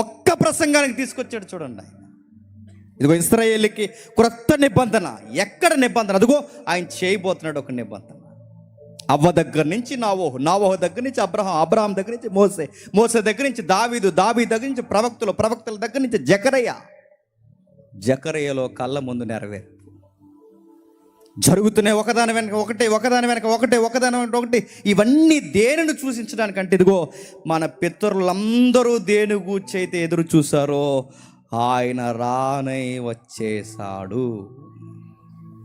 ఒక్క ప్రసంగానికి తీసుకొచ్చాడు. చూడండి ఆయన, ఇదిగో ఇశ్రాయేలుకి క్రొత్త నిబంధన. ఎక్కడ నిబంధన? అదిగో ఆయన చేయబోతున్నాడు ఒక నిబంధన. అవ్వ దగ్గర నుంచి నావోహు, నావోహు దగ్గర నుంచి అబ్రహాం, అబ్రహాం దగ్గర నుంచి మోసే, మోసే దగ్గర నుంచి దావీదు, దావీదు దగ్గర నుంచి ప్రవక్తలు, ప్రవక్తల దగ్గర నుంచి జకరయ్య. జకరయ్యలో కళ్ళ ముందు నెరవేరు జరుగుతున్నాయి. ఒకదాని వెనక ఒకటి, ఒకదాని వెనక ఒకటి, ఒకదాని వెనక ఒకటి. ఇవన్నీ దేనిని సూచించడానికంటే ఇదిగో మన పితరులందరూ దేని గూర్చైతే ఎదురు చూశారో ఆయన రానై వచ్చేసాడు.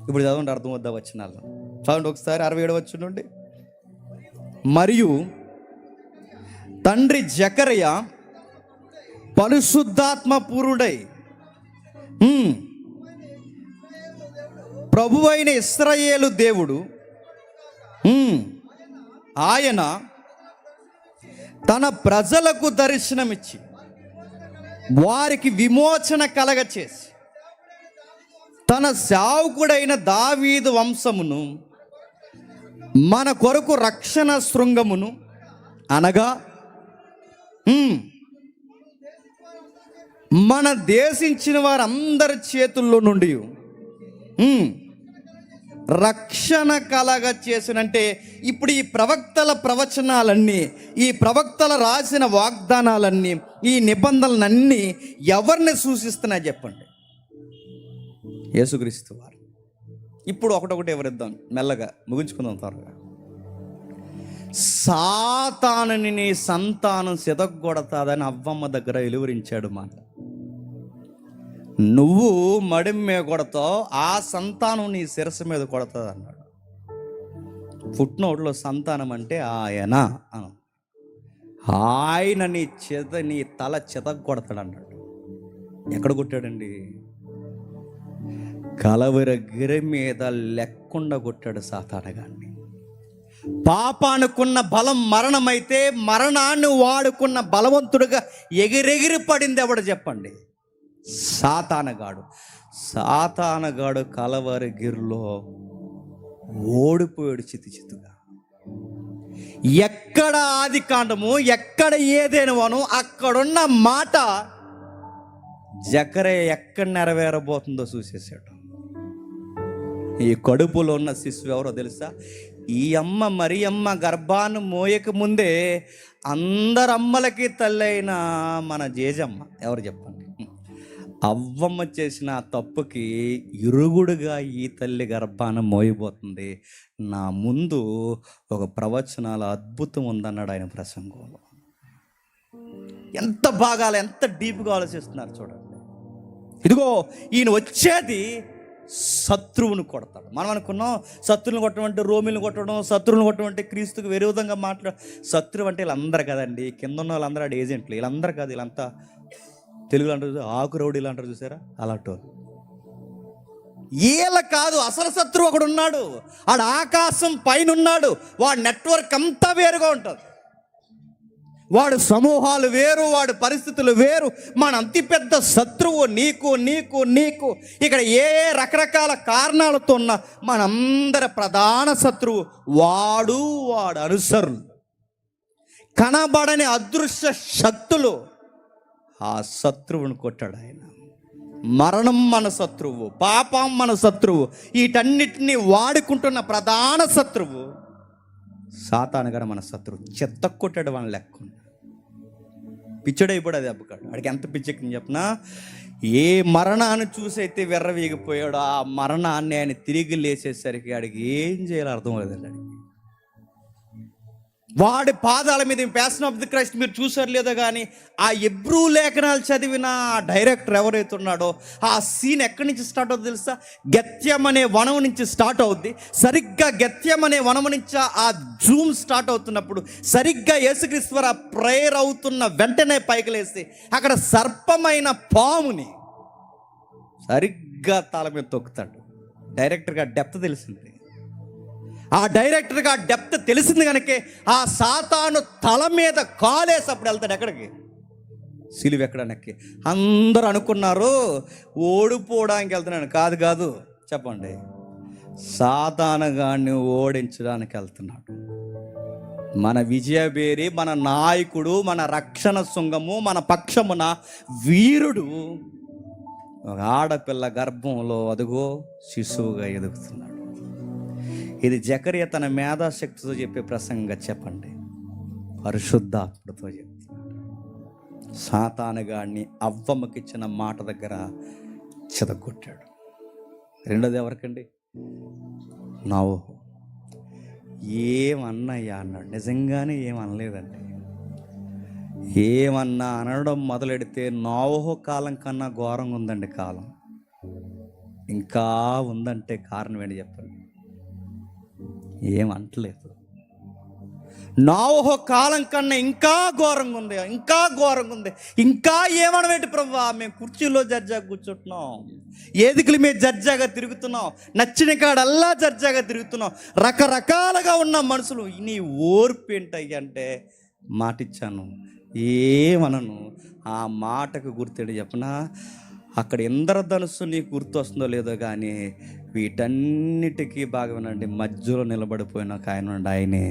ఇప్పుడు చదవండి, అర్థం వద్దా వచనాలు చదవండి ఒకసారి. 67 వచనం నుండి, మరియు తండ్రి జకరయ పరిశుద్ధాత్మ పూరుడై ప్రభువైన ఇశ్రాయేలు దేవుడు ఆయన తన ప్రజలకు దర్శనమిచ్చి వారికి విమోచన కలగచేసి తన సేవకుడైన దావీదు వంశమును మన కొరకు రక్షణ శృంగమును అనగా మన దేశించిన వారందరి చేతుల్లో నుండి రక్షణ కలగ చేసినంటే ఇప్పుడు ఈ ప్రవక్తల ప్రవచనాలన్నీ, ఈ ప్రవక్తల రాసిన వాగ్దానాలన్నీ, ఈ నిబంధనలన్నీ ఎవరిని సూచిస్తున్నాయి చెప్పండి? యేసుక్రీస్తు వారు. ఇప్పుడు ఒకటొకటి ఎవరిద్దాం, మెల్లగా ముగించుకుందాం త్వరగా. సాతానుని నీ సంతానం సితగొడతాదని అవ్వమ్మ దగ్గర వెలువరించాడు మాట. నువ్వు మడిం మీద కొడతావు, ఆ సంతానం నీ శిరస్సు మీద కొడతాది అన్నాడు. ఫుట్నోట్లో సంతానం అంటే ఆయన అను, ఆయన నీ తల చితగొడతాడు అన్నాడు. ఎక్కడ కొట్టాడండి? కలవర గిరి మీద లెక్కుండా కొట్టాడు సాతానగాన్ని. పాపానుకున్న బలం మరణమైతే మరణాన్ని వాడుకున్న బలవంతుడుగా ఎగిరెగిరి పడింది ఎవడు చెప్పండి? సాతానగాడు. సాతానగాడు కలవరి గిరిలో ఓడిపోయాడు చితిచితుగా. ఎక్కడ ఆది కాండము, ఎక్కడ ఏదేనువను అక్కడున్న మాట జకరయ్య ఎక్కడ నెరవేరబోతుందో చూసేసాడు. ఈ కడుపులో ఉన్న శిశువు ఎవరో తెలుసా? ఈ అమ్మ మరియమ్మ గర్భాన్ని మోయక ముందే అందరమ్మలకి తల్లి అయిన మన జేజమ్మ. ఎవరు చెప్పండి? అవ్వమ్మ చేసిన తప్పుకి ఇరుగుడుగా ఈ తల్లి గర్భాన్ని మోయబోతుంది. నా ముందు ఒక ప్రవచనాల అద్భుతం ఉందన్నాడు ఆయన ప్రసంగంలో. ఎంత బాగా, ఎంత డీప్గా ఆలోచిస్తున్నారు చూడండి. ఇదిగో ఈయన వచ్చేది శత్రువును కొడతాడు. మనం అనుకున్నాం శత్రువుని కొట్టడం అంటే రోమిలను కొట్టడం, శత్రువుని కొట్టడం అంటే క్రీస్తుకు విరోధంగా శత్రువు అంటే వీళ్ళందరూ కదండి, కింద ఉన్న వాళ్ళందరూ ఆడ ఏజెంట్లు. వీళ్ళందరూ కాదు, వీళ్ళంతా తెలుగులో అంటారు ఆకు రౌడీలు అంటారు చూసారా, అలాంటి వీళ్ళ కాదు. అసలు శత్రువు ఒకడు ఉన్నాడు, ఆడ ఆకాశం పైన ఉన్నాడు. వాడి నెట్వర్క్ అంతా వేరుగా ఉంటుంది. వాడు సమూహాలు వేరు, వాడి పరిస్థితులు వేరు. మన అతిపెద్ద శత్రువు నీకు నీకు నీకు. ఇక్కడ ఏ రకరకాల కారణాలతో ఉన్న మనందరి ప్రధాన శత్రువు వాడు అనుసరులు, కనబడని అదృశ్య శక్తులు. ఆ శత్రువుని కొట్టాడు ఆయన. మరణం మన శత్రువు, పాపం మన శత్రువు, వీటన్నిటిని వాడుకుంటున్న ప్రధాన శత్రువు సాతాను గారు మన శత్రువు. చెత్త కొట్టాడు వాళ్ళని లెక్క. పిచ్చడైపోయాడు అది అబ్బకాడు. వాడికి ఎంత పిచ్చెక్కింది చెప్పినా, ఏ మరణాన్ని చూసైతే వెర్రవీగిపోయాడో ఆ మరణాన్ని ఆయన తిరిగి లేచేసరికి వాడికి ఏం చేయాలో అర్థం లేదండి. వాడికి వాడి పాదాల మీద ప్యాషన్ ఆఫ్ ది క్రైస్ట్ మీరు చూసారు లేదో కానీ, ఆ ఎబ్రూ లేఖనాలు చదివిన డైరెక్టర్ ఎవరైతే ఉన్నాడో ఆ సీన్ ఎక్కడి నుంచి స్టార్ట్ అవుతుంది తెలుసా? గెత్యం అనే వనం నుంచి స్టార్ట్ అవుద్ది. సరిగ్గా గెత్యం అనే వనం నుంచి ఆ జూమ్ స్టార్ట్ అవుతున్నప్పుడు సరిగ్గా యేసుక్రీస్తు వారు ప్రేయర్ అవుతున్న వెంటనే పైకి లేసి అక్కడ సర్పమైన పాముని సరిగ్గా తల మీద తొక్కుతాడు. డైరెక్టర్గా డెప్త్ తెలిసింది. ఆ డైరెక్టర్కి ఆ డెప్త్ తెలిసింది కనుకే ఆ సాతాను తల మీద కాలేసప్పుడు వెళ్తాడు. ఎక్కడికి? సిలువ ఎక్కడానికి. అందరూ అనుకున్నారు ఓడిపోవడానికి వెళ్తున్నాడు. కాదు కాదు, చెప్పండి, సాతానుగాన్ని ఓడించడానికి వెళ్తున్నాడు. మన విజయబేరి, మన నాయకుడు, మన రక్షణ శృంగము, మన పక్షమున వీరుడు ఒక ఆడపిల్ల గర్భంలో అదుగో శిశువుగా ఎదుగుతున్నాడు. ఇది జకరియా తన మేధాశక్తితో చెప్పే ప్రసంగంగా చెప్పండి, పరిశుద్ధాత్మతో చెప్తున్నాడు. సాతానుగాడిని అవ్వమ్మకిచ్చిన మాట దగ్గర చెదగొట్టాడు. రెండోది ఎవరికండి? నోవహు. ఏమన్నయ్యా అన్నాడు. నిజంగానే ఏమనలేదండి. ఏమన్నా అనడం మొదలెడితే నోవహు కాలం కన్నా ఘోరంగా ఉందండి కాలం. ఇంకా ఉందంటే కారణం ఏంటి చెప్పండి? ఏమంటలేదు. నోవహు కాలం కన్నా ఇంకా ఘోరంగా ఉంది, ఇంకా ఘోరంగా ఉంది. ఇంకా ఏమనవేంటి ప్రభువా? మేము కుర్చీలో జడ్జాగా కూర్చుంటున్నాం, ఏదికల మీద జడ్జాగా తిరుగుతున్నాం, నచ్చిన కాడల్లా జడ్జాగా తిరుగుతున్నాం, రకరకాలుగా ఉన్న మనుషులు. నీ ఓర్పు ఏంటయ్యి అంటే మాటిచ్చాను, ఏమనను. ఆ మాటకు గుర్తేడు చెప్పనా? అక్కడ ఇంద్రధనుస్సు నీకు గుర్తు వస్తుందో లేదో కానీ వీటన్నిటికీ బాగా వినండి, మధ్యలో నిలబడిపోయిన ఆయన ఆయనే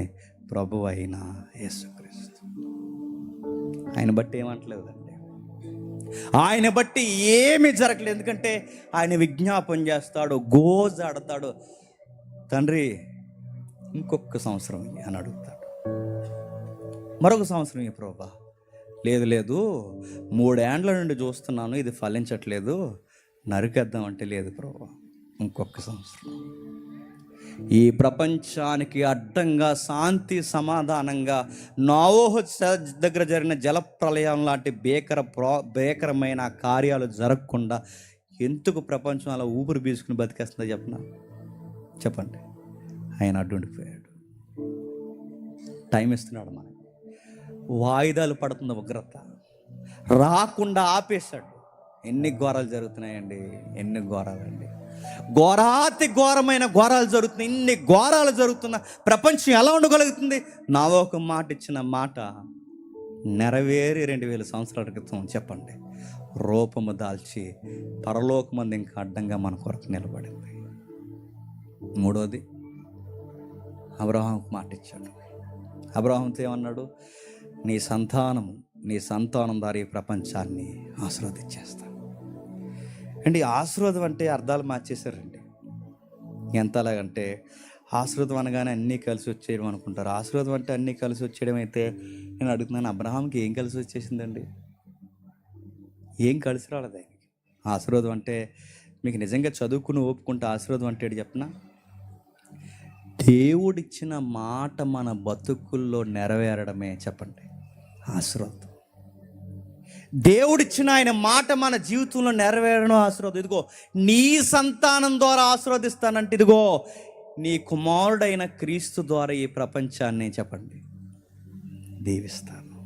ప్రభు అయిన యేసుక్రీస్తు. ఆయన బట్టి ఏమంటలేదండి, ఆయన బట్టి ఏమీ జరగలేదు. ఎందుకంటే ఆయన విజ్ఞాపన చేస్తాడు, గోజాడతాడు, తండ్రి ఇంకొక సంవత్సరం అని అడుగుతాడు. మరొక సంవత్సరం ఈ ప్రభా, లేదు లేదు 3 ఏండ్ల నుండి చూస్తున్నాను ఇది ఫలించట్లేదు, నరికేద్దాం అంటే లేదు ప్రభా ఇంకొక సంవత్సరం. ఈ ప్రపంచానికి అడ్డంగా శాంతి సమాధానంగా నోవహు దగ్గర జరిగిన జలప్రలయం లాంటి భీకరమైన కార్యాలు జరగకుండా ఎందుకు ప్రపంచం అలా ఊపిరి పీల్చుకుని బతికేస్తుందో చెప్పండి. ఆయన అడ్డుండిపోయాడు. టైం ఇస్తున్నాడు మనకి, వాయిదాలు పడుతున్న ఉగ్రత రాకుండా ఆపేశాడు. ఎన్ని ఘోరాలు జరుగుతున్నాయండి, ఎన్ని ఘోరాలండి. ఘోరాతి ఘోరమైన ఘోరాలు జరుగుతున్నాయి. ఇన్ని ఘోరాలు జరుగుతున్న ప్రపంచం ఎలా ఉండగలుగుతుంది? నావోకు మాట ఇచ్చిన మాట నెరవేరి 2000 సంవత్సరాల క్రితం చెప్పండి రూపము దాల్చి పరలోకమంది ఇంకా అడ్డంగా మన కొరకు నిలబడింది. మూడోది, అబ్రహాంకు మాట ఇచ్చాడు. అబ్రహాంతో ఏమన్నాడు? నీ సంతానం ద్వారా ఈ ప్రపంచాన్ని ఆశీర్వదించేస్తాను. అండి, ఆశీర్వాదం అంటే అర్థాలు మార్చేశారండి. ఎంతలాగంటే ఆశీర్వాదం అనగానే అన్నీ కలిసి వచ్చేయడం అనుకుంటారు. ఆశీర్వాదం అంటే అన్నీ కలిసి వచ్చేయడం అయితే నేను అడుగుతున్నాను, అబ్రహాంకి ఏం కలిసి వచ్చేసిందండి? ఏం కలిసి రాలేదు ఆయనకి. ఆశీర్వాదం అంటే మీకు నిజంగా చదువుకుని ఒప్పుకుంటే ఆశీర్వాదం అంటే చెప్పనా, దేవుడిచ్చిన మాట మన బతుకుల్లో నెరవేరడమే చెప్పండి ఆశీర్వాదం. దేవుడిచ్చిన ఆయన మాట మన జీవితంలో నెరవేరడం ఆశీర్వాదం. ఇదిగో నీ సంతానం ద్వారా ఆశీర్వదిస్తానంటే, ఇదిగో నీ కుమారుడైన క్రీస్తు ద్వారా ఈ ప్రపంచాన్ని చెప్పండి దీవిస్తాను.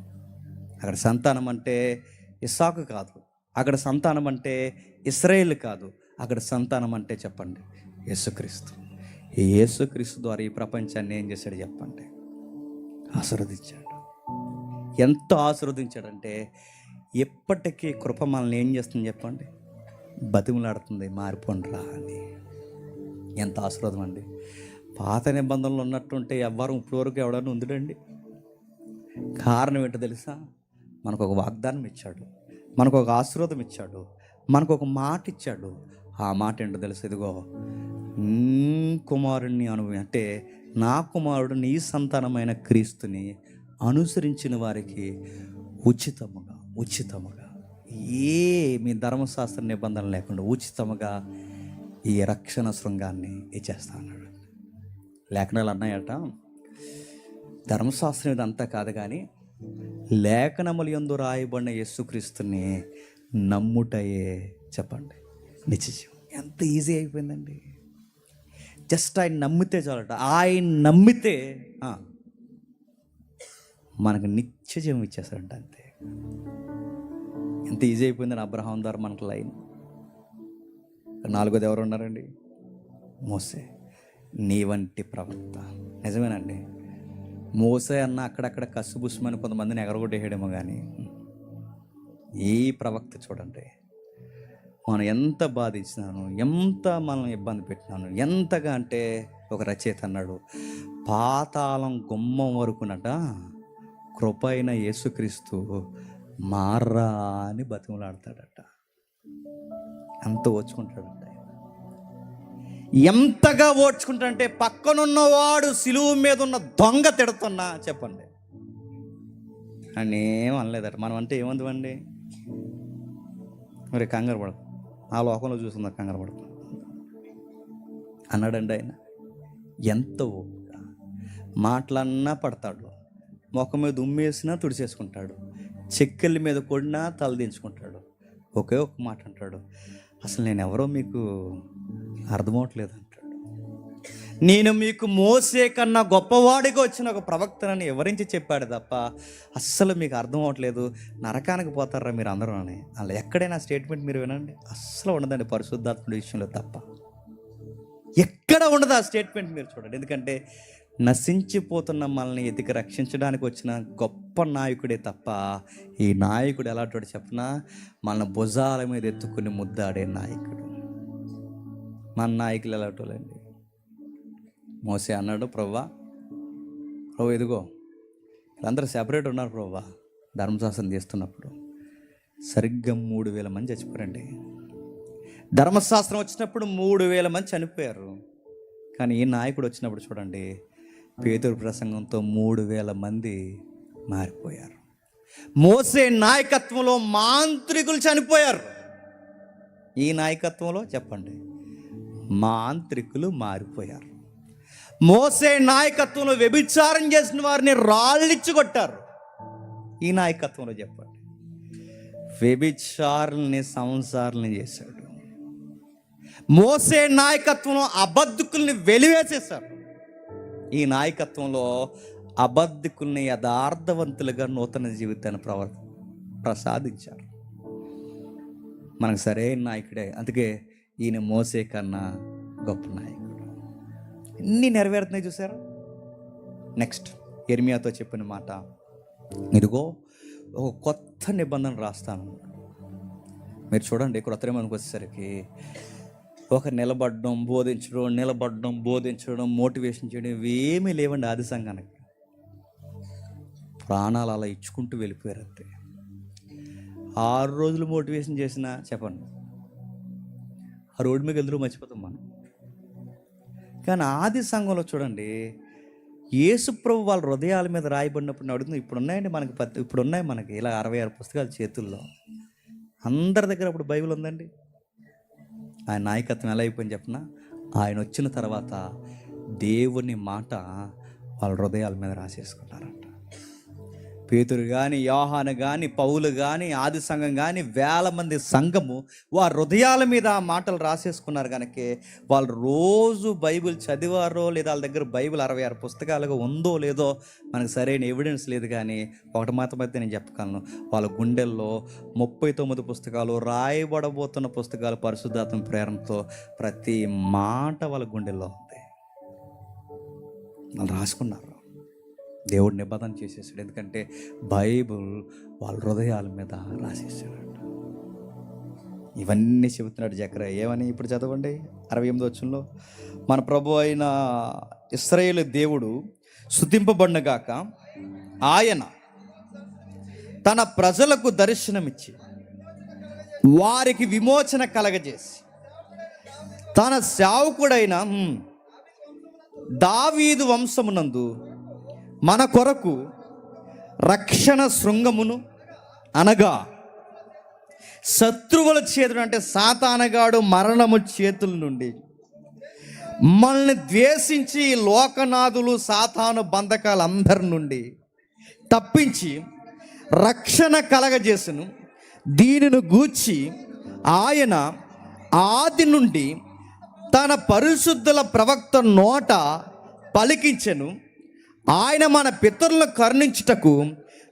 అక్కడ సంతానం అంటే ఇస్సాకు కాదు, అక్కడ సంతానం అంటే ఇశ్రాయేలు కాదు, అక్కడ సంతానం అంటే చెప్పండి యేసుక్రీస్తు. ఈ యేసుక్రీస్తు ద్వారా ఈ ప్రపంచాన్ని ఏం చేశాడు చెప్పండి? ఆశీర్వదించాడు. ఎంత ఆశీర్వదించాడంటే ఎప్పటికీ కృప మనల్ని ఏం చేస్తుంది చెప్పండి? బతిమలాడుతుంది, మారిపోండిరా అని. ఎంత ఆశీర్వాదం అండి! పాత నిబంధనలు ఉన్నట్టుంటే ఎవ్వరు ఇప్పటివరకు ఎవడన్నా ఉందిడండి. కారణం ఏంటో తెలుసా? మనకు ఒక వాగ్దానం ఇచ్చాడు, మనకు ఒక ఆశీర్వాదం ఇచ్చాడు, మనకు ఒక మాట ఇచ్చాడు. ఆ మాట ఏంటో తెలుసు? ఇదిగో కుమారుణ్ణి అంటే నా కుమారుడు నీ సంతానమైన క్రీస్తుని అనుసరించిన వారికి ఉచితముగా ఏ మీ ధర్మశాస్త్ర నిబంధనలు లేకుండా ఉచితముగా ఈ రక్షణ శృంగాన్ని ఇచ్చేస్తా అన్నాడు. లేఖనాలు అన్నాయట, ధర్మశాస్త్రం ఇదంతా కాదు కానీ లేఖనముల యందు రాయబడిన యేసుక్రీస్తుని నమ్ముటయే చెప్పండి నిత్యజీవం. ఎంత ఈజీ అయిపోయిందండి. జస్ట్ ఆయన నమ్మితే చాలట. ఆయన నమ్మితే మనకు నిత్యజీవం ఇచ్చేస్తాడంట. అంతే. ఎంత ఈజీ అయిపోయిందని అబ్రహాం ద్వారా మనకు లైన్. నాలుగోది ఎవరు ఉన్నారండి? మోసే. నీ వంటి ప్రవక్త. నిజమేనండి, మోసే అన్న అక్కడక్కడ కసుబుసుమని కొంతమందిని ఎగరగొట్టేయడమో కానీ ఈ ప్రవక్త చూడండి, మనం ఎంత బాధించినాను, ఎంత మనం ఇబ్బంది పెట్టినాను, ఎంతగా అంటే ఒక రచయిత అన్నాడు, పాతాళం గుమ్మం వరకునట కృప అయిన యేసుక్రీస్తు మారా అని బతిమలాడతాడట. అంత ఓర్చుకుంటాడట. ఎంతగా ఓర్చుకుంటాడంటే పక్కనున్నవాడు సిలువు మీద ఉన్న దొంగ తిడుతున్నా చెప్పండి అని ఏం అనలేదట. మనం అంటే ఏమందుమండి? మరి కంగారు పడకు, ఆ లోకంలో చూస్తుందా కంగారు పడకు అన్నాడండి ఆయన. ఎంత ఓపిక! మాటలన్నా పడతాడు, ముఖం మీద ఉమ్మేసినా తుడిచేసుకుంటాడు, చెక్కెళ్ళ మీద కొడినా తలదించుకుంటాడు. ఒకే ఒక మాట అంటాడు, అసలు నేను ఎవరో మీకు అర్థమవట్లేదు అంటాడు. నేను మీకు మోసే కన్నా గొప్పవాడిగా వచ్చిన ఒక ప్రవక్తనని వివరించి చెప్పాడు తప్ప అస్సలు మీకు అర్థం అవ్వట్లేదు, నరకానికి పోతారా మీరు అందరూ అని. అలా ఎక్కడైనా స్టేట్మెంట్ మీరు వినండి, అస్సలు ఉండదండి పరిశుద్ధాత్ముడి విషయంలో తప్ప. ఎక్కడ ఉండదు ఆ స్టేట్మెంట్ మీరు చూడండి. ఎందుకంటే నశించిపోతున్న మనల్ని ఎదిగి రక్షించడానికి వచ్చిన గొప్ప నాయకుడే తప్ప ఈ నాయకుడు ఎలాంటి చెప్పినా మన భుజాల మీద ఎత్తుకుని ముద్దాడే నాయకుడు. మన నాయకులు ఎలాంటోళ్ళండి? మోసే అన్నాడు, ప్రభువా ఇదిగో అందరూ సెపరేట్ ఉన్నారు ప్రభువా. ధర్మశాస్త్రం చేస్తున్నప్పుడు సరిగ్గా 3000 మంది చచ్చిపోయారండి. ధర్మశాస్త్రం వచ్చినప్పుడు 3000 మంది చనిపోయారు. కానీ ఈ నాయకుడు వచ్చినప్పుడు చూడండి, పేతురు ప్రసంగంతో 3000 మంది మారిపోయారు. మోసే నాయకత్వంలో మాంత్రికులు చనిపోయారు. ఈ నాయకత్వంలో చెప్పండి మాంత్రికులు మారిపోయారు. మోసే నాయకత్వంలో వ్యభిచారం చేసిన వారిని రాళ్ళిచ్చి కొట్టారు. ఈ నాయకత్వంలో చెప్పండి వ్యభిచారుల్ని సంసారాలని చేశాడు. మోసే నాయకత్వంలో అబద్ధికుల్ని వెలివేసేశారు. ఈ నాయకత్వంలో అబద్ధికుల్ని యథార్థవంతులుగా నూతన జీవితాన్ని ప్రసాదించారు. మనకు సరైన నాయకుడే. అందుకే ఈయన మోసే కన్నా గొప్ప నాయకుడు. ఇన్ని నెరవేరుతున్నాయి చూసారా. నెక్స్ట్ యిర్మీయాతో చెప్పిన మాట, ఇదిగో ఒక కొత్త నిబంధన రాస్తాను. మీరు చూడండి, క్రొత్త నిబంధనకు వచ్చేసరికి ఒక నిలబడడం బోధించడం మోటివేషన్ చేయడం ఇవేమీ లేవండి. ఆది సంఘానికి ప్రాణాలు అలా ఇచ్చుకుంటూ వెళ్ళిపోయారు అంతే. 6 రోజులు మోటివేషన్ చేసినా చెప్పండి, ఆ రోడ్డు మీద ఎదురు మర్చిపోతాం మనం. కానీ ఆది సంఘంలో చూడండి, యేసుప్రభు వాళ్ళ హృదయాల మీద రాయబడినప్పుడు అడుగుతుంది. ఇప్పుడున్నాయి మనకి ఇలా 66 పుస్తకాలు చేతుల్లో. అందరి దగ్గర అప్పుడు బైబిల్ ఉందండి. ఆయన నాయకత్వం ఎలా అయిపోయింది చెప్పిన, ఆయన వచ్చిన తర్వాత దేవుని మాట వాళ్ళ హృదయాల మీద రాసేసుకున్నారంట. పేతురు కానీ, యోహాను కానీ, పౌలు కానీ, ఆది సంఘం కానీ, వేల మంది సంఘము వారి హృదయాల మీద ఆ మాటలు రాసేసుకున్నారు. కనుక వాళ్ళు రోజు బైబిల్ చదివారో లేదా వాళ్ళ దగ్గర బైబిల్ 66 పుస్తకాలుగా ఉందో లేదో మనకు సరైన ఎవిడెన్స్ లేదు. కానీ ఒకటి మాత్రం అయితే నేను చెప్పగలను, వాళ్ళ గుండెల్లో 39 పుస్తకాలు, రాయబడబోతున్న పుస్తకాలు పరిశుద్ధాత్మ ప్రేరణతో ప్రతి మాట వాళ్ళ గుండెల్లో ఉంది. వాళ్ళు రాసుకున్నారు. దేవుడు నిబంధన చేసేసాడు. ఎందుకంటే బైబుల్ వాళ్ళ హృదయాల మీద రాసేసాడు. ఇవన్నీ చెబుతున్నాడు జకర్యా. ఏమని ఇప్పుడు చదవండి 68వ వచనంలో, మన ప్రభు అయిన ఇశ్రాయేలు దేవుడు స్తుతింపబడునుగాక, ఆయన తన ప్రజలకు దర్శనమిచ్చి వారికి విమోచన కలగజేసి తన సేవకుడైన దావీదు వంశమునందు మన కొరకు రక్షణ శృంగమును, అనగా శత్రువుల చేతులు, అంటే సాతానగాడు మరణము చేతుల నుండి మనల్ని ద్వేషించి లోకనాథులు సాతాను బంధకాలందరి నుండి తప్పించి రక్షణ కలగజేసెను. దీనిని గూర్చి ఆయన ఆది నుండి తన పరిశుద్ధుల ప్రవక్త నోట పలికించెను. ఆయన మన పితరులను కరుణించుటకు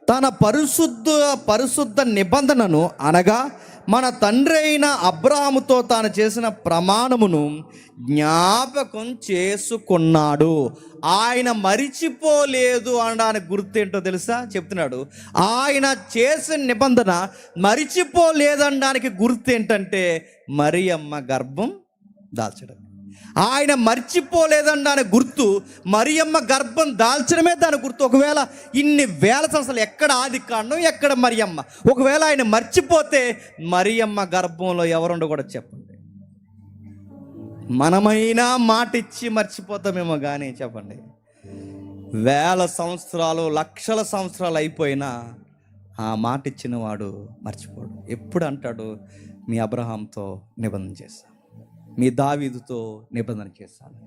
తన పరిశుద్ధ నిబంధనను, అనగా మన తండ్రి అయిన అబ్రాహాముతో తాను చేసిన ప్రమాణమును జ్ఞాపకం చేసుకున్నాడు. ఆయన మరిచిపోలేదు అనడానికి గుర్తు ఏంటో తెలుసా చెప్తున్నాడు. ఆయన చేసిన నిబంధన మరిచిపోలేదనడానికి గుర్తు ఏంటంటే మరియమ్మ గర్భం దాల్చడం. ఆయన మర్చిపోలేదనడానికి గుర్తు మరియమ్మ గర్భం దాల్చడమే దాని గుర్తు. ఒకవేళ ఇన్ని వేల సంవత్సరాలు ఎక్కడ ఆది కాండం, ఎక్కడ మరియమ్మ, ఒకవేళ ఆయన మర్చిపోతే మరియమ్మ గర్భంలో ఎవరుండో కూడా చెప్పండి. మనమైనా మాట ఇచ్చి మర్చిపోతామేమో కానీ చెప్పండి, వేల సంవత్సరాలు లక్షల సంవత్సరాలు అయిపోయినా ఆ మాట ఇచ్చిన వాడు మర్చిపోడు. ఎప్పుడు అంటాడు, మీ అబ్రహాంతో నిబంధన చేశాను, మీ దావీదుతో నిబంధన చేశాను,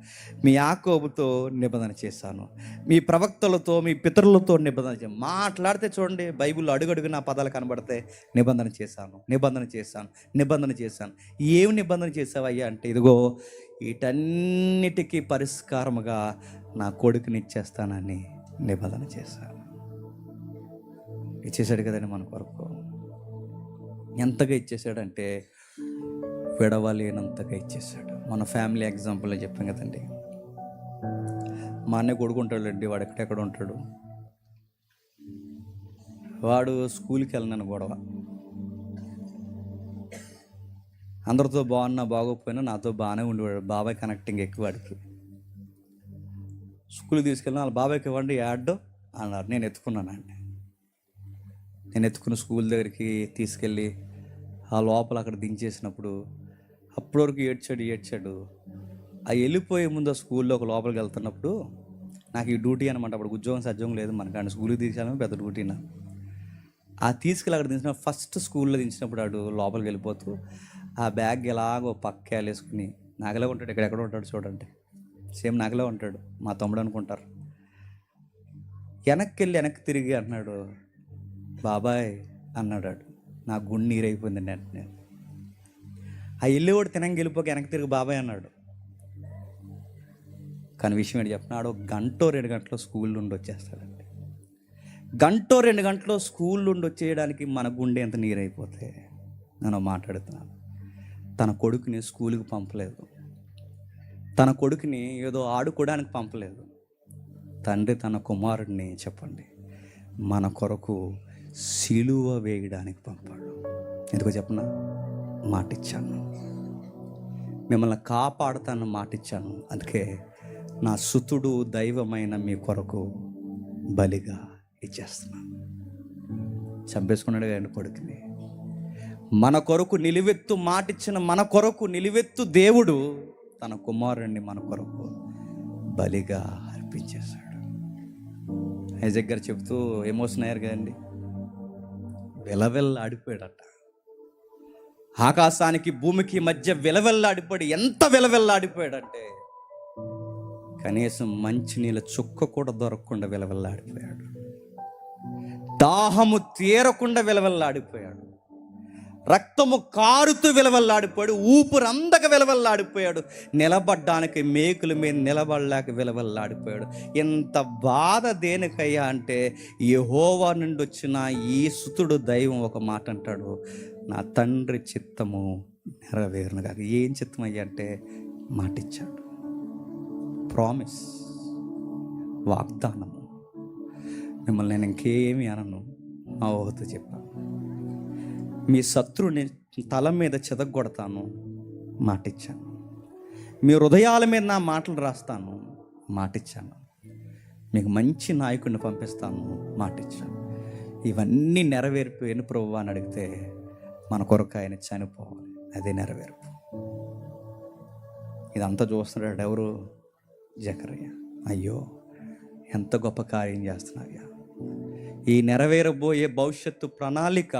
మీ యాకోబుతో నిబంధన చేశాను, మీ ప్రవక్తలతో, మీ పితరులతో నిబంధన చేశాను. మాట్లాడితే చూడండి బైబిల్లో అడుగడుగున పదాలు కనబడితే నిబంధన చేశాను, నిబంధన చేశాను, నిబంధన చేశాను. ఏమి నిబంధన చేసావయ్యా అంటే, ఇదిగో వీటన్నిటికీ పరిష్కారముగా నా కొడుకుని ఇచ్చేస్తానని నిబంధన చేశాను. ఇచ్చేసాడు కదండి మన కొరకు. ఎంతగా ఇచ్చేసాడంటే విడవలేనంతగా ఇచ్చేసాడు. మన ఫ్యామిలీ ఎగ్జాంపుల్లో చెప్పాం కదండి, మా అన్నయ్య కొడుకుంటాడండి, వాడు ఎక్కడెక్కడ ఉంటాడు. వాడు స్కూల్కి వెళ్ళినాను గొడవ, అందరితో బాగున్నా బాగోకపోయినా నాతో బాగానే ఉండేవాడు. బాబాయ్ కనెక్టింగ్ ఎక్కువ వాడికి. స్కూల్కి తీసుకెళ్ళిన వాళ్ళ బాబాయ్కి ఇవ్వండి యాడ్ అన్నారు. నేను ఎత్తుకున్నానండి. నేను ఎత్తుకున్న స్కూల్ దగ్గరికి తీసుకెళ్ళి ఆ లోపల అక్కడ దించేసినప్పుడు అప్పటి వరకు ఏడ్చాడు. ఆ వెళ్ళిపోయే ముందు ఆ స్కూల్లో ఒక లోపలికి వెళ్తున్నప్పుడు నాకు ఈ డ్యూటీ అనమాట. అప్పుడు ఉద్యోగం సద్యోగం లేదు మనకు, స్కూల్కి తీసుకెళ్ళాము పెద్ద డ్యూటీనా. ఆ తీసుకెళ్ళి అక్కడ దించిన ఫస్ట్ స్కూల్లో దించినప్పుడు ఆడు లోపలికి వెళ్ళిపోతూ ఆ బ్యాగ్ ఎలాగో పక్క వేసుకుని, నాగలా ఉంటాడు, ఎక్కడెక్కడ ఉంటాడు చూడండి, సేమ్ నాగలా ఉంటాడు, మా తమ్ముడు అనుకుంటారు. వెనక్కి తిరిగి అన్నాడు, బాబాయ్ అన్నాడు. నా గుండె నీరైపోయింది. నేను ఆ వెళ్ళేవాడు తినంగా వెళ్ళిపోక వెనక్కి తిరిగి బాబాయ్ అన్నాడు. కానీ విషయం ఏంటి చెప్పినాడు, 1 గంట 2 గంటలో స్కూల్ నుండి వచ్చేస్తాడండి. 1 గంట 2 గంటలో స్కూల్ నుండి వచ్చేయడానికి మన గుండె ఎంత నీరైపోతే నేను మాట్లాడుతున్నాను. తన కొడుకుని స్కూల్కి పంపలేదు, తన కొడుకుని ఏదో ఆడుకోవడానికి పంపలేదు. తండ్రి తన కుమారుడిని చెప్పండి మన కొరకు సిలువ వేయడానికి పంపాడు. ఎందుకో చెప్పనా? మాటిచ్చాను, మిమ్మల్ని కాపాడుతాను మాటిచ్చాను, అందుకే నా సుతుడు దైవమైన మీ కొరకు బలిగా ఇచ్చేస్తున్నాను. చంపేసుకున్నాడు కదండి కొడుకుని. మన కొరకు నిలువెత్తు మాటిచ్చిన మన కొరకు నిలువెత్తు దేవుడు తన కుమారుడిని మన కొరకు బలిగా అర్పించేశాడు. ఐజాక్ గారు చెప్తూ ఎమోషన్ అయ్యారు కదండి. విలవెల్లాడిపోయాడట. ఆకాశానికి భూమికి మధ్య విలవెల్లాడిపోయాడు. ఎంత విలవెల్లాడిపోయాడంటే కనీసం మంచినీళ్ళ చుక్క కూడా దొరకకుండా విలవెల్లాడిపోయాడు. దాహము తీరకుండా విలవెల్లాడిపోయాడు. రక్తము కారుతూ విలవెల్లాడిపోయాడు. ఊపిరందక విలవెల్లాడిపోయాడు. నిలబడ్డానికి మేకుల మీద నిలబడలేక విలవెల్లాడిపోయాడు. ఎంత బాధ దేనికయ్యా అంటే యెహోవా నుండి వచ్చిన ఈ సుతుడు దైవం ఒక మాట అంటాడు, నా తండ్రి చిత్తము నెరవేరును కాక. ఏం చిత్తం అయ్యా అంటే మాటిచ్చాడు. ప్రామిస్, వాగ్దానము. మిమ్మల్ని నేను ఇంకేమీ అనను, మా ఊహతో చెప్పాను. మీ శత్రుని తల మీద చెదగొడతాను, మాటిచ్చాను. మీ హృదయాల మీద నా మాటలు రాస్తాను, మాటిచ్చాను. మీకు మంచి నాయకుడిని పంపిస్తాను, మాటిచ్చాను. ఇవన్నీ నెరవేరిపోయిన ప్రభువా అని అడిగితే మన కొరకు ఆయన చనిపోవాలి, అదే నెరవేర్పు. ఇదంతా చూస్తున్నాడు ఎవరు? జకర్యా. అయ్యో ఎంత గొప్ప కార్యం చేస్తున్నాయ్యా. ఈ నెరవేరబోయే భవిష్యత్తు ప్రణాళిక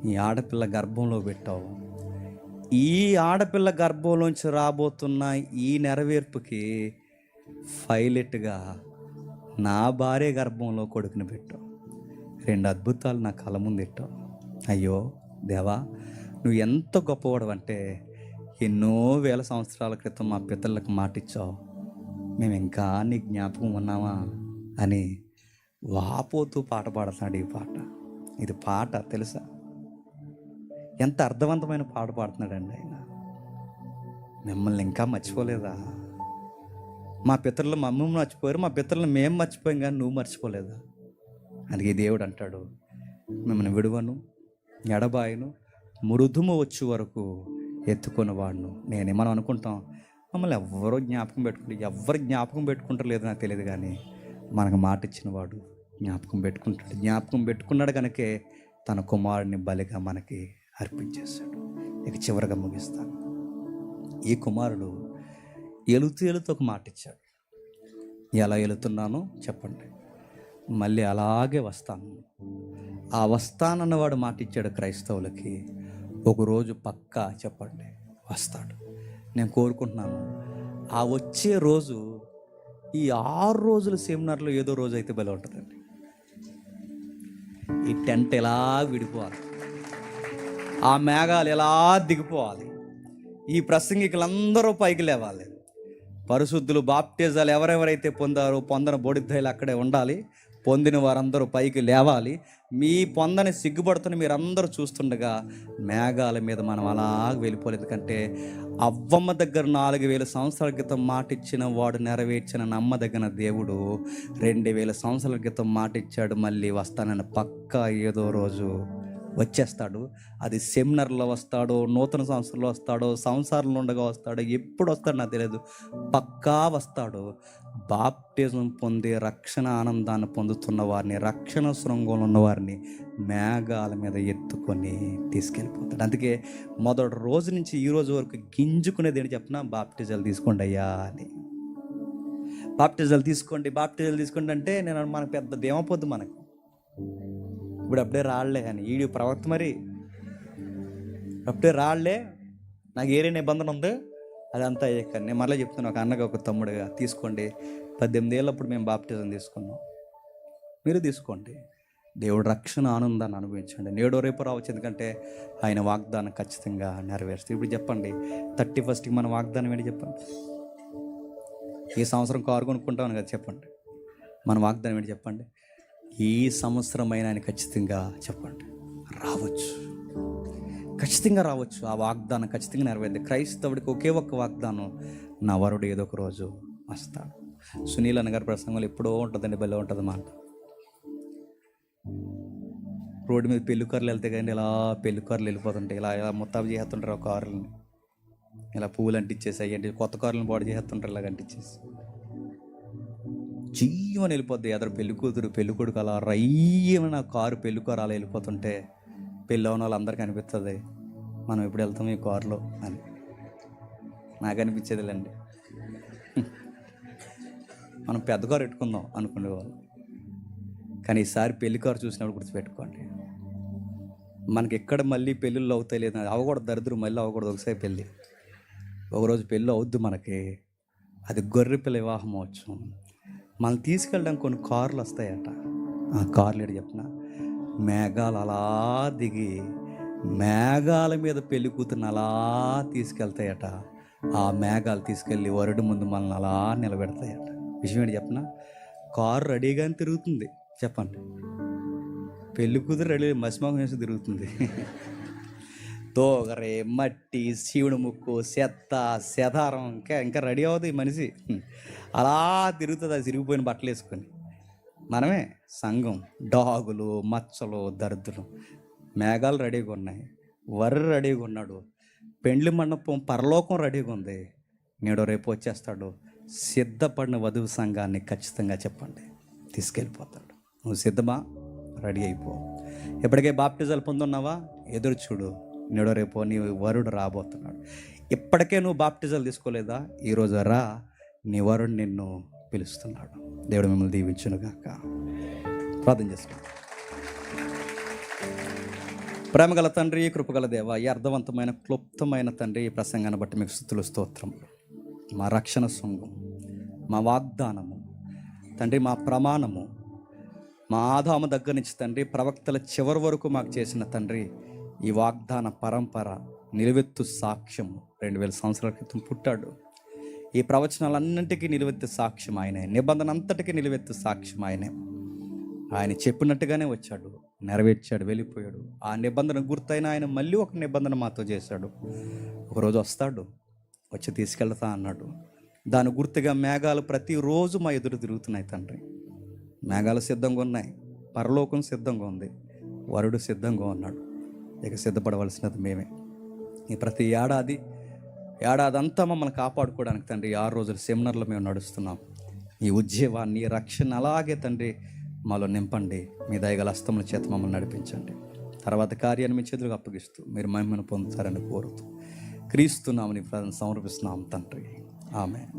ఈ ఆడపిల్ల గర్భంలో పెట్టావు. ఈ ఆడపిల్ల గర్భంలోంచి రాబోతున్న ఈ నెరవేర్పుకి పైలట్గా నా భార్య గర్భంలో కొడుకుని పెట్టావు. 2 అద్భుతాలు నా కళ్ళ ముందు పెట్టావు. అయ్యో దేవా, నువ్వు ఎంత గొప్పవాడు అంటే ఎన్నో వేల సంవత్సరాల క్రితం మా పితరులకు మాటిచ్చావు, మేము ఇంకా నీ జ్ఞాపకం ఉన్నామా అని వాపోతూ పాట పాడుతున్నాడు. ఈ పాట, ఇది పాట తెలుసా? ఎంత అర్థవంతమైన పాట పాడుతున్నాడండి ఆయన. మిమ్మల్ని ఇంకా మర్చిపోలేదా? మా పితరులు మమ్మల్ని మర్చిపోయారు, మా పితరులు మేము మర్చిపోయాం, కానీ నువ్వు మర్చిపోలేదా? అందుకే దేవుడు అంటాడు, మిమ్మల్ని విడువను, ఎడబాయను, మృదుము వచ్చే వరకు ఎత్తుకొని వాడును నేనే. మనం అనుకుంటాం మమ్మల్ని ఎవరో ఎవరు జ్ఞాపకం పెట్టుకుంటారు లేదో నాకు తెలియదు, కానీ మనకు మాట ఇచ్చిన వాడు జ్ఞాపకం పెట్టుకుంటాడు. జ్ఞాపకం పెట్టుకున్నాడు కనుకే తన కుమారుడిని బలిగా మనకి అర్పించేశాడు. ఇక చివరిగా ముగిస్తాను. ఈ కుమారుడు ఎలుతూ ఒక మాట ఇచ్చాడు. ఎలా ఎలుతున్నానో చెప్పండి, మళ్ళీ అలాగే వస్తాను. ఆ వస్తానన్నవాడు మాట ఇచ్చాడు క్రైస్తవులకి. ఒకరోజు పక్కా చెప్పండి వస్తాడు. నేను కోరుకుంటున్నాను ఆ వచ్చే రోజు ఈ 6 రోజుల సెమినార్లో ఏదో రోజు అయితే బలి ఉంటుందండి. ఈ టెంట్ ఎలా విడిపోవాలి, ఆ మేఘాలు ఎలా దిగిపోవాలి, ఈ ప్రసంగికులందరూ పైకి లేవాలి, పరిశుద్ధులు బాప్టిజాలు ఎవరెవరైతే పొందారో పొందిన బొడిద్దైలు అక్కడే ఉండాలి, పొందిన వారందరూ పైకి లేవాలి. మీ పొందని సిగ్గుపడుతున్న మీరందరూ చూస్తుండగా మేఘాల మీద మనం అలా వెళ్ళిపోలేదు. ఎందుకంటే అవ్వమ్మ దగ్గర 4000 సంవత్సరాల క్రితం మాట ఇచ్చిన వాడు నెరవేర్చిన నమ్మదగిన దేవుడు 2000 సంవత్సరాల క్రితం మాట ఇచ్చాడు. మళ్ళీ వస్తానని పక్కా ఏదో రోజు వచ్చేస్తాడు. అది సెమినార్లో వస్తాడో, నూతన సంవత్సరంలో వస్తాడో, సంసారంలో ఉండగా వస్తాడో, ఎప్పుడు వస్తాడో నాకు తెలియదు, పక్కా వస్తాడు. బాప్టిజం పొంది రక్షణ ఆనందాన్ని పొందుతున్న వారిని, రక్షణ శృంగంలో ఉన్న వారిని మేఘాల మీద ఎత్తుకొని తీసుకెళ్ళిపోతాడు. అందుకే మొదటి రోజు నుంచి ఈ రోజు వరకు గింజుకునేది ఏంటి చెప్పినా, బాప్టిజాలు తీసుకోండి అయ్యా అని. బాప్టిజాలు తీసుకోండి అంటే నేను మనకు పెద్ద దేమపోద్దు మనకు. ఇప్పుడు అప్పుడే రాళ్లే అని ఈడు ప్రవక్త, మరి అప్పుడే రాళ్లే నాకు ఏరే నిబంధన ఉంది అదంతా అయ్యాక. నేను మళ్ళీ చెప్తున్నాను, ఒక అన్నగా ఒక తమ్ముడుగా తీసుకోండి. 18 ఏళ్ళప్పుడు మేము బాప్టిజం తీసుకున్నాం, మీరు తీసుకోండి. దేవుడు రక్షణ ఆనందాన్ని అనుభవించండి. నేడో రేపు రావచ్చు, ఎందుకంటే ఆయన వాగ్దానం ఖచ్చితంగా నెరవేరుస్తుంది. ఇప్పుడు చెప్పండి, 31st మన వాగ్దానం ఏంటి చెప్పండి? ఈ సంవత్సరం కారు కొనుక్కుంటామని కదా చెప్పండి. మన వాగ్దానం ఏంటి చెప్పండి? ఈ సంవత్సరం అయినా ఆయన ఖచ్చితంగా చెప్పండి రావచ్చు. ఖచ్చితంగా రావచ్చు. ఆ వాగ్దానం ఖచ్చితంగా నెరవేరుతుంది. క్రైస్తవుడికి ఒకే ఒక్క వాగ్దానం, నా వరుడు ఏదో ఒక రోజు వస్తాడు. సునీల్ అన్న గారి ప్రసంగంలో ఎప్పుడో ఉంటుందండి, భలే ఉంటుంది మాట. రోడ్డు మీద పెళ్లి కార్లు వెళ్తే కానీ ఇలా పెళ్లి కార్లు వెళ్ళిపోతుంటాయి, ఇలా ఇలా ముస్తాబు చేస్తుంటారు ఆ కార్లని, ఇలా పువ్వులు అంటించేసి అయ్యండి కొత్త కార్లను బాడీ చేస్తుంటారు, ఇలాగ అంటించేసి జీవని వెళ్ళిపోద్ది. ఎదరు పెళ్లి కూతురు పెళ్లి కొడుకు అలా రయ్యమని ఆ కారు పెళ్లి కారు అలా వెళ్ళిపోతుంటే పెళ్ళి అవన వాళ్ళందరికీ అనిపిస్తుంది, మనం ఎప్పుడు వెళ్తాం ఈ కారులో అని. నాకు అనిపించేదిలేండి, మనం పెద్ద కారు పెట్టుకుందాం అనుకునేవాళ్ళు. కానీ ఈసారి పెళ్లి కారు చూసినప్పుడు గుర్తుపెట్టుకోండి, మనకి ఎక్కడ మళ్ళీ పెళ్ళిళ్ళు అవుతాయి లేదు, అవ్వకూడదు, దరిద్రం మళ్ళీ అవ్వకూడదు. ఒకసారి పెళ్ళి ఒకరోజు పెళ్ళి అవుద్ది మనకి, అది గొర్రె పిల్ల వివాహం అవచ్చు. మనం తీసుకెళ్ళడానికి కొన్ని కార్లు వస్తాయట. ఆ కార్లు ఏంటి చెప్పిన, మేఘాలు అలా దిగి మేఘాల మీద పెళ్లి కూతురుని అలా తీసుకెళ్తాయట. ఆ మేఘాలు తీసుకెళ్ళి వరుడు ముందు మనల్ని అలా నిలబెడతాయట. విషయం ఏంటి చెప్పిన, కారు రెడీగానే తిరుగుతుంది. చెప్పండి, పెళ్లి కూతురు రెడీ మసిమోహం వేసి తిరుగుతుంది. తోగరే మట్టి శివుడు ముక్కు చెత్త చెదారం ఇంకా రెడీ అవుతుంది ఈ మనిషి. అలా తిరుగుతుంది అది చిరిగిపోయిన బట్టలు వేసుకొని. మనమే సంఘం, డాగులు మచ్చలు దరిద్రం. మేఘాలు రెడీగా ఉన్నాయి, వర్ర రెడీగా ఉన్నాడు, పెండ్లి మండపం పరలోకం రెడీగా ఉంది. నేడు రేపు వచ్చేస్తాడు. సిద్ధపడిన వధువు సంఘాన్ని ఖచ్చితంగా చెప్పండి తీసుకెళ్ళిపోతాడు. నువ్వు సిద్ధమా? రెడీ అయిపో. ఎప్పటికే బాప్టిజాలు పొందున్నావా? ఎదురు చూడు, నేడో రేపో నీ వరుడు రాబోతున్నాడు. ఇప్పటికే నువ్వు బాప్టిజాలు తీసుకోలేదా? ఈరోజు రా, నీ వరుడు నిన్ను పిలుస్తున్నాడు. దేవుడు మిమ్మల్ని దీవించునుగాక. ప్రార్థన చేసుకుంటాం. ప్రేమగల తండ్రి, కృపగల దేవ, ఈ అర్థవంతమైన క్లుప్తమైన తండ్రి, ఈ ప్రసంగాన్ని బట్టి మీకు స్తుతులు స్తోత్రములు. మా రక్షణ శృంగం, మా వాగ్దానము తండ్రి, మా ప్రమాణము, మా ఆదాము దగ్గర నుంచి తండ్రి ప్రవక్తల చివరి వరకు మాకు చేసిన తండ్రి ఈ వాగ్దాన పరంపర నిలువెత్తు సాక్ష్యము. 2000 సంవత్సరాల క్రితం పుట్టాడు. ఈ ప్రవచనాలన్నింటికీ నిలువెత్తు సాక్ష్యం ఆయనే, నిబంధన అంతటికీ నిలువెత్తు సాక్ష్యం ఆయనే. ఆయన చెప్పినట్టుగానే వచ్చాడు, నెరవేర్చాడు, వెళ్ళిపోయాడు. ఆ నిబంధన గుర్తైన ఆయన మళ్ళీ ఒక నిబంధన మాతో చేశాడు. ఒకరోజు వస్తాడు, వచ్చి తీసుకెళ్తా అన్నాడు. దాని గుర్తుగా మేఘాలు ప్రతిరోజు మా ఎదురు తిరుగుతున్నాయి తండ్రి. మేఘాలు సిద్ధంగా ఉన్నాయి, పరలోకం సిద్ధంగా ఉంది, వరుడు సిద్ధంగా ఉన్నాడు. ఇక సిద్ధపడవలసినది మేమే. ఈ ప్రతి ఏడాది అంతా మమ్మల్ని కాపాడుకోవడానికి తండ్రి 6 రోజుల సెమినార్లో మేము నడుస్తున్నాం. ఈ ఉద్యమాన్ని, రక్షణ అలాగే తండ్రి మాలో నింపండి. మీ దయగల హస్తముల చేత మమ్మల్ని నడిపించండి. తర్వాత కార్యాన్ని మీ చేతులకు అప్పగిస్తూ మీరు మహిమను పొందుతారని కోరుతూ క్రీస్తు నామమున సమర్పిస్తున్నాం తండ్రి. ఆమేన్.